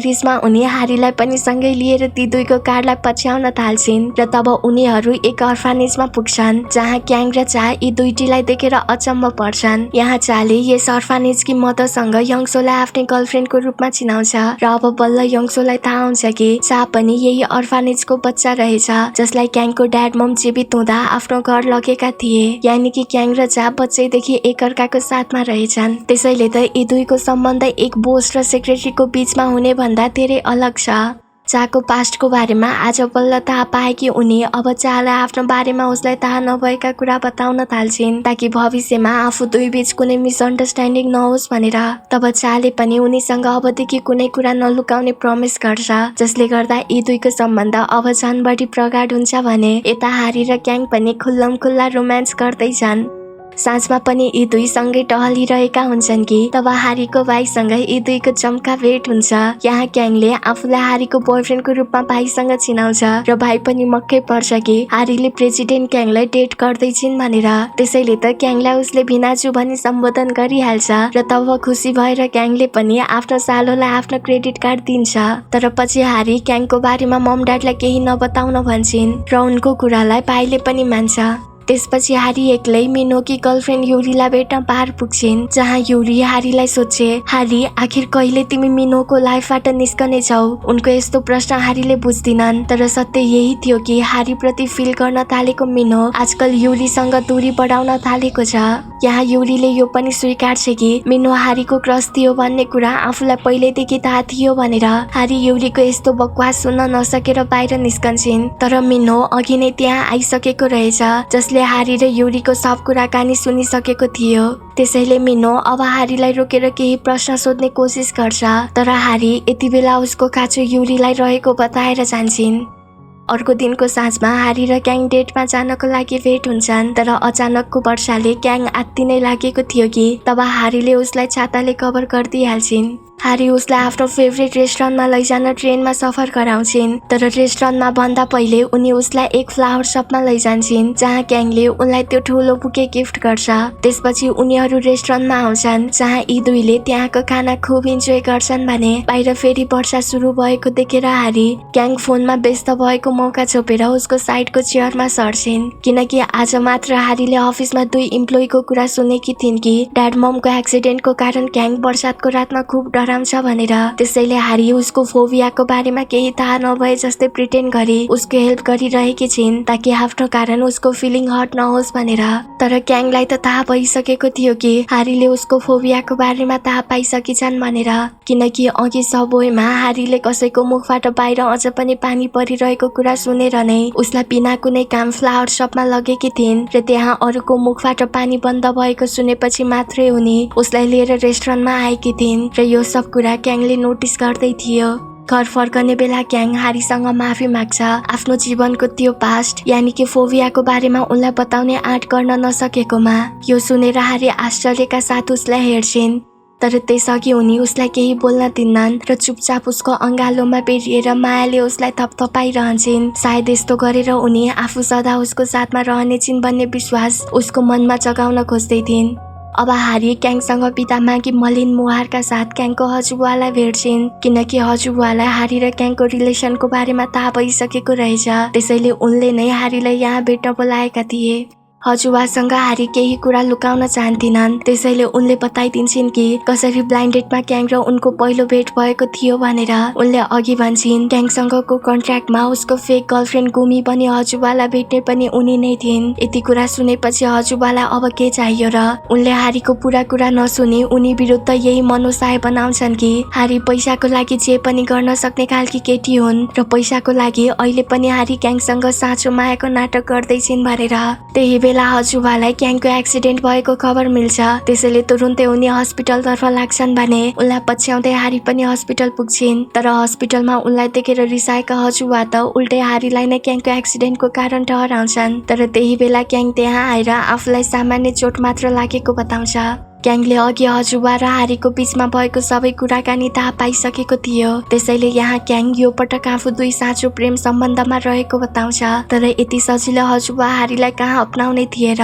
रिसमा उनी हारीलाई पनि सँगै लिएर ती दुईको कारलाई पछ्याउन थाल्छिन् र तब उनीहरू एक अर्फानेजमा पुग्छन्, जहाँ क्याङ र चा यी दुईटीलाई देखेर अचम्म पर्छन्। यहाँ चाले यस अर्फानेजकी मदतसँग यङ्सोलाई आफ्नै गर्लफ्रेन्डको रूपमा चिनाउँछ र अब बल्ल यङ्सोलाई थाहा हुन्छ कि चा पनि यही अर्फानेजको बच्चा रहेछ, जसलाई क्याङको ड्याड मम जीवित हुँदा आफ्नो घर लगेका थिए। यानि कि क्याङ र चा बच्चैदेखि एकअर्काको साथमा रहेछन्, त्यसैले त यी दुईको सम्बन्ध एक बोस र सेक्रेटरीको बीचमा हुने भन्दा धेरै अलग छ। चाको पास्टको बारेमा आज बल्ल थाहा पाए कि उनी अब चालाई आफ्नो बारेमा उसलाई थाहा नभएका कुरा बताउन थाल्छिन्, ताकि भविष्यमा आफू दुई बीच कुनै मिसअन्डरस्ट्यान्डिङ नहोस् भनेर। तब चाले पनि उनीसँग अबदेखि कुनै कुरा नलुकाउने प्रमिस गर्छ, जसले गर्दा यी दुईको सम्बन्ध अब झन् बढी प्रगाढ हुन्छ भने यता हारी र क्याङ पनि खुल्लम खुल्ला रोमान्स गर्दैछन्। साँझमा पनि यी दुई सँगै टहलिरहेका हुन्छन् कि तब हारीको भाइसँग यी दुईको चम्का भेट हुन्छ। यहाँ क्याङले आफूलाई हारीको बोयफ्रेन्डको रूपमा भाइसँग चिनाउँछ र भाइ पनि मक्कै पर्छ कि हारीले प्रेसिडेन्ट क्याङलाई डेट गर्दैछिन् भनेर। त्यसैले त क्याङलाई उसले भिनाजु भनी सम्बोधन गरिहाल्छ र तब खुसी भएर क्याङले पनि आफ्नो सालोलाई आफ्नो क्रेडिट कार्ड दिन्छ। तर पछि हारी क्याङको बारेमा मम ड्याडलाई केही नबताउन भन्छन् र उनको कुरालाई भाइले पनि मान्छ। त्यसपछि हारी एक्लै मिनोकी गर्लफ्रेन्ड युरीलाई भेट्न पार पुग्छिन्, जहाँ युरी हारीलाई सोध्छे, हारी आखिर कहिले तिमी मिनोको लाइफबाट निस्कने छौ? उनको यस्तो प्रश्न हारीले बुझ्दिनन्, तर सत्य यही थियो कि हारी प्रति फिल गर्न थालेको मिनो आजकल युरीसँग दूरी बढाउन थालेको छ। यहाँ युरीले यो पनि स्वीकार्छ कि मिनो हारीको क्रस थियो भन्ने कुरा आफूलाई पहिल्यैदेखि थाहा थियो भनेर। हारी युरीको यस्तो बकवास सुन्न नसकेर बाहिर निस्कन्छन्, तर मिनो अघि नै त्यहाँ आइसकेको रहेछ, जसले हारी र युरीको सब कुराकानी सुनिसकेको थियो। त्यसैले मिनो अब हारीलाई रोकेर केही प्रश्न सोध्ने कोसिस गर्छ, तर हारी यति बेला उसको काछो युरीलाई रहेको बताएर जान्छन्। अर्को दिनको साँझमा हारी र क्याङ डेटमा जानको लागि भेट हुन्छन्, तर अचानकको वर्षाले क्याङ आत्तिनै लागेको थियो कि तब हारीले उसलाई छाताले कभर गरिदिइहाल्छिन्। हारी उसलाई आफ्नो फेभरेट रेस्टुरेन्टमा लैजान ट्रेनमा सफर गराउँछिन्, तर रेस्टुरेन्टमा भन्दा पहिले उनी उसलाई एक फ्लावर सपमा लैजान्छन्, जहाँ क्याङले उनलाई त्यो ठुलो बुके गिफ्ट गर्छ। त्यसपछि उनीहरू रेस्टुरेन्टमा आउँछन्, जहाँ यी दुईले त्यहाँको खाना खुब इन्जोय गर्छन् भने बाहिर फेरि वर्षा सुरु भएको देखेर हारी क्याङ फोनमा व्यस्त भएको मौका छोपेर उसको साइडको चेयरमा सर्छिन्, किनकि आज मात्र हारीले अफिसमा दुई इम्प्लोइको कुरा सुनेकी थिइन् कि ड्याड ममको एक्सिडेन्टको कारण क्याङ बर्सातको रातमा खुब डराउँछ भनेर। त्यसैले हारी उसको फोबियाको बारेमा केही थाहा नभए जस्तै प्रिटेन्ड गरी उसको हेल्प गरिरहेकी छिन् ताकि आफ्नो कारण उसको फिलिङ हर्ट नहोस् भनेर। तर क्याङलाई त थाहा भइसकेको थियो कि हारीले उसको फोबियाको बारेमा थाहा पाइसकेछन् भनेर, किनकि अघि सबवेमा हारीले कसैको मुखबाट बाहिर अझ पनि पानी परिरहेको कुरा सुनेर नै उसलाई बिना कुनै काम फ्लावर शपमा लगेकी थिइन् र त्यहाँ अरूको मुखबाट पानी बन्द भएको सुनेपछि मात्रै उनी उसलाई लिएर रेस्टुरेन्टमा आएकी थिइन् र यो सब कुरा क्याङले नोटिस गर्दै थियो। घर फर्कने बेला क्याङ हारीसँग माफी माग्छ आफ्नो जीवनको त्यो पास्ट यानि कि फोबियाको बारेमा उनलाई बताउने आँट गर्न नसकेकोमा। यो सुनेर हारी आश्चर्यका साथ उसलाई हेर्छिन्, तर त्यसअघि उनी उसलाई केही बोल्न दिन्नन् र चुपचाप उसको अंगालोमा बेरिएर मायाले उसलाई थपथपाइरहन्छन्। सायद यस्तो गरेर उनी आफू सदा उसको साथमा रहनेछिन् भन्ने विश्वास उसको मनमा जगाउन खोज्दै थिइन्। अब हारी क्याङसँग बिदा मागी मलिन मुहारका साथ क्याङको हजुरबुवालाई भेट्छिन्, किनकि हजुरबुवालाई हारी र क्याङको रिलेसनको बारेमा थाहा भइसकेको रहेछ। त्यसैले उनले नै हारीलाई यहाँ भेट्न बोलाएका थिए। हजुरबुवासँग हारी केही कुरा लुकाउन चाहन्थिनन्, त्यसैले उनले बताइदिन्छन् कि कसरी ब्लाइन्ड डेटमा क्याङ र उनको पहिलो भेट भएको थियो भनेर। उनले अघि भन्छन् क्याङसँगको कन्ट्र्याक्टमा उसको फेक गर्लफ्रेन्ड गुमी पनि हजुरबुवालाई भेट्ने पनि उनी नै थिइन्। यति कुरा सुनेपछि हजुरबुवालाई अब के चाहियो र? उनले हारीको पुरा कुरा नसुनी उनी विरुद्ध यही मनोसाय बनाउँछन् कि हारी पैसाको लागि जे पनि गर्न सक्ने खालकी केटी हुन् र पैसाको लागि अहिले पनि हारी क्याङसँग साँचो मायाको नाटक गर्दैछिन् भनेर। त्यही बेला हजुरबुवालाई क्याङको एक्सिडेन्ट भएको खबर मिल्छ, त्यसैले तुरुन्तै उनी हस्पिटलतर्फ लाग्छन् भने उनलाई पछ्याउँदै हारी पनि हस्पिटल पुग्छिन्। तर हस्पिटलमा उनलाई देखेर रिसाएका हजुरबुवा त उल्टै हारीलाई नै क्याङको एक्सिडेन्टको कारण ठहराउँछन्। तर त्यही बेला क्याङ त्यहाँ आएर आफूलाई सामान्य चोट मात्र लागेको बताउँछ। क्याङले अघि हजुरबुवा र हारीको बीचमा भएको सबै कुराकानी थाहा पाइसकेको थियो, त्यसैले यहाँ क्याङ यो पटक आफू दुई साँचो प्रेम सम्बन्धमा रहेको बताउँछ। तर यति सजिलो हजुरबुवा हारीलाई कहाँ अपनाउने थिए र?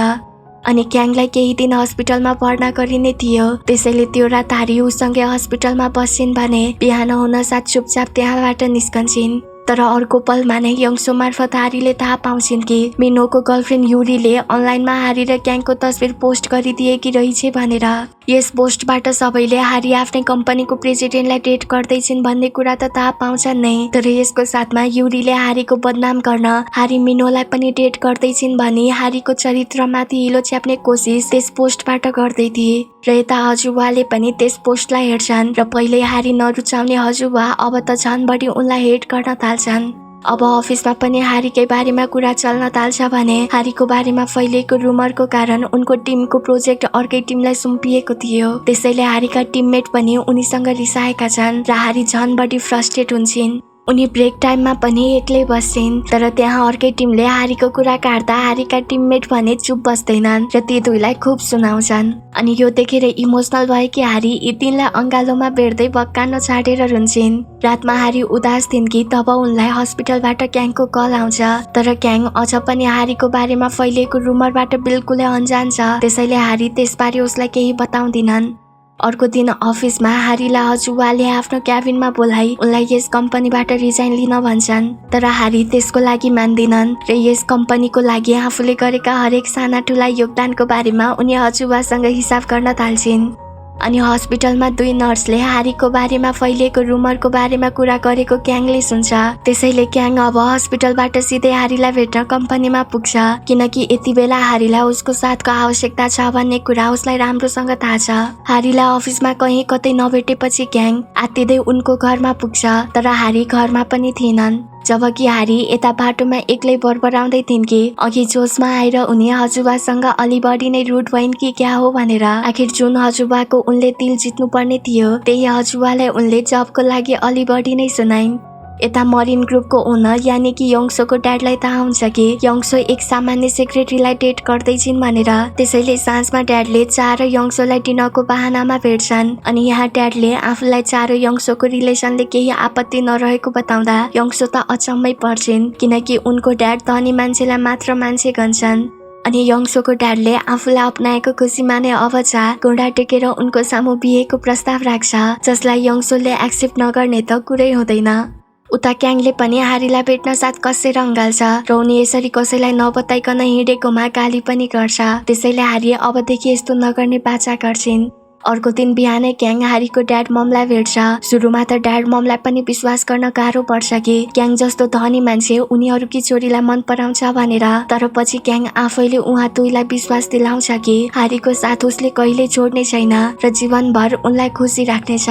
अनि क्याङलाई केही दिन हस्पिटलमा भर्ना गरिने थियो, त्यसैले त्यो रात हारी उसँगै हस्पिटलमा बस्छिन् भने बिहान हुन साथ चुपचाप त्यहाँबाट निस्कन्छन्। तर अर्को पलमा नै यङ्सो मार्फत हारीले थाहा पाउँछिन् कि मिनोको गर्लफ्रेन्ड युरीले अनलाइनमा हारी र क्याङको तस्बिर पोस्ट गरिदिएकी रहेछ भनेर। यस पोस्टबाट सबैले हारी आफ्नै कम्पनीको प्रेसिडेन्टलाई डेट गर्दैछिन् भन्ने कुरा त थाहा पाउँछन् नै, तर यसको साथमा युरीले हारीको बदनाम गर्न हारी मिनोलाई पनि डेट गर्दैछिन् भनी हारीको चरित्रमाथि हिलो च्याप्ने कोसिस त्यस पोस्टबाट गर्दै थिए। र यता हजुरबुवाले पनि त्यस पोस्टलाई हेर्छन् र पहिले हारी नरुचाउने हजुरबुवा अब त झन् बढी उनलाई हेट गर्न थाल्छन्। अब अफिसमा पनि हारीकै बारेमा कुरा चल्न थाल्छ भने हारीको बारेमा फैलिएको रुमरको कारण उनको टिमको प्रोजेक्ट अर्कै टिमलाई सुम्पिएको थियो। त्यसैले हारीका टिममेट पनि उनीसँग रिसाएका छन् र हारी झन् बढी फ्रस्ट्रेट हुन्छन्। उनी ब्रेक टाइममा पनि एक्लै बस्छिन्, तर त्यहाँ अर्कै टिमले हारीको कुरा काट्दा हारीका टिममेट भने चुप बस्दैनन् र ती दुईलाई खुब सुनाउँछन्। अनि यो देखेर इमोसनल भएकी हारी यी तिनलाई अंगालोमा बेर्दै भक्कान छाडेर रुन्छिन्। रातमा हारी उदास थिइन् कि तब उनलाई हस्पिटलबाट क्याङको कल आउँछ, तर क्याङ अझ पनि हारीको बारेमा फैलिएको रुमरबाट बिल्कुलै अनजान छ, त्यसैले हारी त्यसबारे उसलाई केही बताउँदिनन्। अर्को दिन अफिसमा हारीलाई हजुरबुवाले आफ्नो क्याबिनमा बोलाइ उनलाई यस कम्पनीबाट रिजाइन लिन भन्छन्, तर हारी त्यसको लागि मान्दिनन् र यस कम्पनीको लागि आफूले गरेका हरेक साना ठुला योगदानको बारेमा उनी हजुरबुवासँग हिसाब गर्न थाल्छिन्। अनि हस्पिटलमा दुई नर्सले हारीको बारेमा फैलिएको रुमरको बारेमा कुरा गरेको क्याङले सुन्छ। त्यसैले क्याङ अब हस्पिटलबाट सिधै हारीलाई भेट्न कम्पनीमा पुग्छ, किनकि यति बेला हारीलाई उसको साथको आवश्यकता छ भन्ने कुरा उसलाई राम्रोसँग थाहा छ। हारीलाई अफिसमा कहीँ कतै नभेटेपछि क्याङ आत्तिँदै उनको घरमा पुग्छ, तर हारी घरमा पनि थिएनन्। जबकि हारी यता बाटोमा एक्लै बरबराउँदै थिइन् कि अघि जोसमा आएर उनी हजुरबासँग अलि बढी नै रुड भइन् कि क्या हो भनेर। आखिर जुन हजुरबाको उनले दिल जित्नु पर्ने थियो त्यही हजुरबालाई उनले जबको लागि अलि बढी नै सुनाइन्। यता मरिन ग्रुपको ओनर यानि कि यङ्सोको ड्याडलाई थाहा हुन्छ कि यङ्सो एक सामान्य सेक्रेटरीलाई डेट गर्दैछिन् भनेर। त्यसैले साँझमा ड्याडले चार यङ्सोलाई डिनरको बहानामा भेट्छन् अनि यहाँ ड्याडले आफूलाई चार यङ्सोको रिलेसनले केही आपत्ति नरहेको बताउँदा यङ्सो त अचम्मै पर्छिन्, किनकि उनको ड्याड धनी मान्छेलाई मात्र मान्छे गन्छन्। अनि यङ्सोको ड्याडले आफूलाई अपनाएको खुसीमा नै अब घुँडा टेकेर उनको सामु बिहेको प्रस्ताव राख्छ, जसलाई यङ्सोले एक्सेप्ट नगर्ने त कुरै हुँदैन। उता क्याङले पनि हारीलाई भेट्न साथ कसेर अँगाल्छ र उनी यसरी कसैलाई नबताइकन हिँडेकोमा गाली पनि गर्छ। त्यसैले हारी अबदेखि यस्तो नगर्ने बाचा गर्छिन्। अर्को दिन बिहानै क्याङ हारीको ड्याड ममलाई भेट्छ। सुरुमा त ड्याड ममलाई पनि विश्वास गर्न गाह्रो पर्छ कि क्याङ जस्तो धनी मान्छे उनीहरूकी छोरीलाई मन पराउँछ भनेर, तर पछि क्याङ आफैले उहाँ दुईलाई विश्वास दिलाउँछ कि हारीको साथ उसले कहिल्यै छोड्ने छैन र जीवनभर उनलाई खुसी राख्नेछ।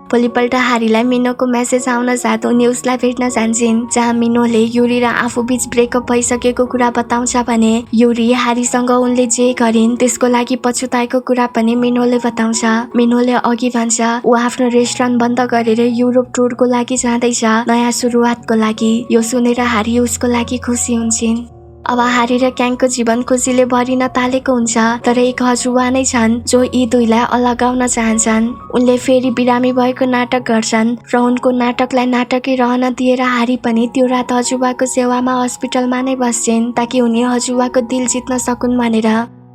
भोलिपल्ट हारीलाई मिनोको मेसेज आउन साथ उनी उसलाई भेट्न जान्छन्, जहाँ मिनोले युरी र आफू बीच ब्रेकअप भइसकेको कुरा बताउँछ भने युरी हारीसँग उनले जे गरिन् त्यसको लागि पछुताएको कुरा पनि मिनोले बताउँछ। मिनोले अघि भन्छ ऊ आफ्नो रेस्टुरेन्ट बन्द गरेर युरोप टुरको लागि जाँदैछ, नयाँ सुरुवातको लागि। यो सुनेर हारी उसको लागि खुसी हुन्छन्। अब हारी र क्याङको जीवन खुसीले भरिन थालेको हुन्छ, तर एक हजुरबा नै छन् जो यी दुईलाई अलगाउन चाहन्छन्। उनले फेरि बिरामी भएको नाटक गर्छन् र उनको नाटकलाई नाटकै रहन दिएर हारी पनि त्यो रात हजुरबाको सेवामा हस्पिटलमा नै बस्छन् ताकि उनी हजुरबाको दिल जित्न सकुन् भनेर।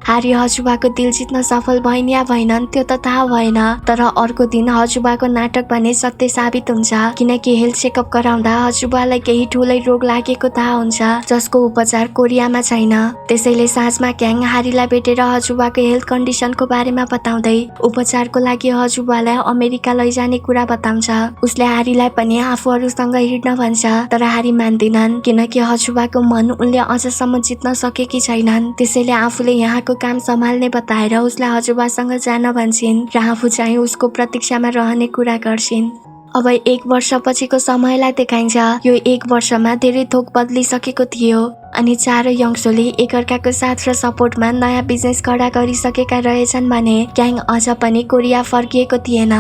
हारी हजुरबाको दिल जित्न सफल भइन् या भएनन् त्यो त थाहा भएन, तर अर्को दिन हजुरबाको नाटक भने सत्य साबित हुन्छ, किनकि हेल्थ चेकअप गराउँदा हजुरबालाई केही ठुलै रोग लागेको थाहा हुन्छ जसको उपचार कोरियामा छैन। त्यसैले साँझमा क्याङ हारीलाई भेटेर हजुरबाको हेल्थ कन्डिसनको बारेमा बताउँदै उपचारको लागि हजुरबालाई अमेरिका लैजाने कुरा बताउँछ। उसले हारीलाई पनि आफूहरूसँग हिँड्न भन्छ, तर हारी मान्दिनन् किनकि हजुरबाको मन उनले अझसम्म जित्न सकेकी छैनन्। त्यसैले आफूले यहाँको काम सम्हाल्ने बताएर उसलाई हजुरबासँग जान भन्छन् र आफू चाहिँ उसको प्रतीक्षामा रहने कुरा गर्छिन्। अब 1 वर्षपछिको समयलाई देखाइन्छ। यो 1 वर्षमा धेरै थोक बदलिसकेको थियो अनि चारै यङ्सोले एकअर्काको साथ र सपोर्टमा नयाँ बिजनेस खडा गरिसकेका रहेछन् भने क्याङ अझ पनि कोरिया फर्किएको थिएन।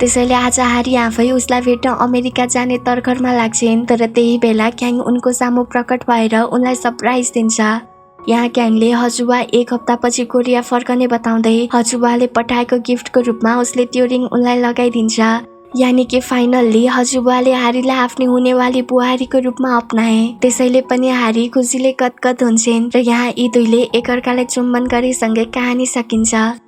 त्यसैले आज हारी आफै उसलाई भेट्न अमेरिका जाने तर्खरमा लाग्छन्, तर त्यही बेला क्याङ उनको सामु प्रकट भएर उनलाई सरप्राइज दिन्छ। यहाँ क्याङले हजुरबा 1 हप्तापछि कोरिया फर्कने बताउँदै हजुरबाले पठाएको गिफ्टको रूपमा उसले त्यो रिङ उनलाई लगाइदिन्छ। यानि कि फाइनल्ली हजुरबाले हारीलाई आफ्नो हुनेवाली बुहारीको रूपमा अपनाए। त्यसैले पनि हारी खुसीले गदगद हुन्छन् र यहाँ यी दुईले एकअर्कालाई चुम्बन गरेसँगै कहानी सकिन्छ।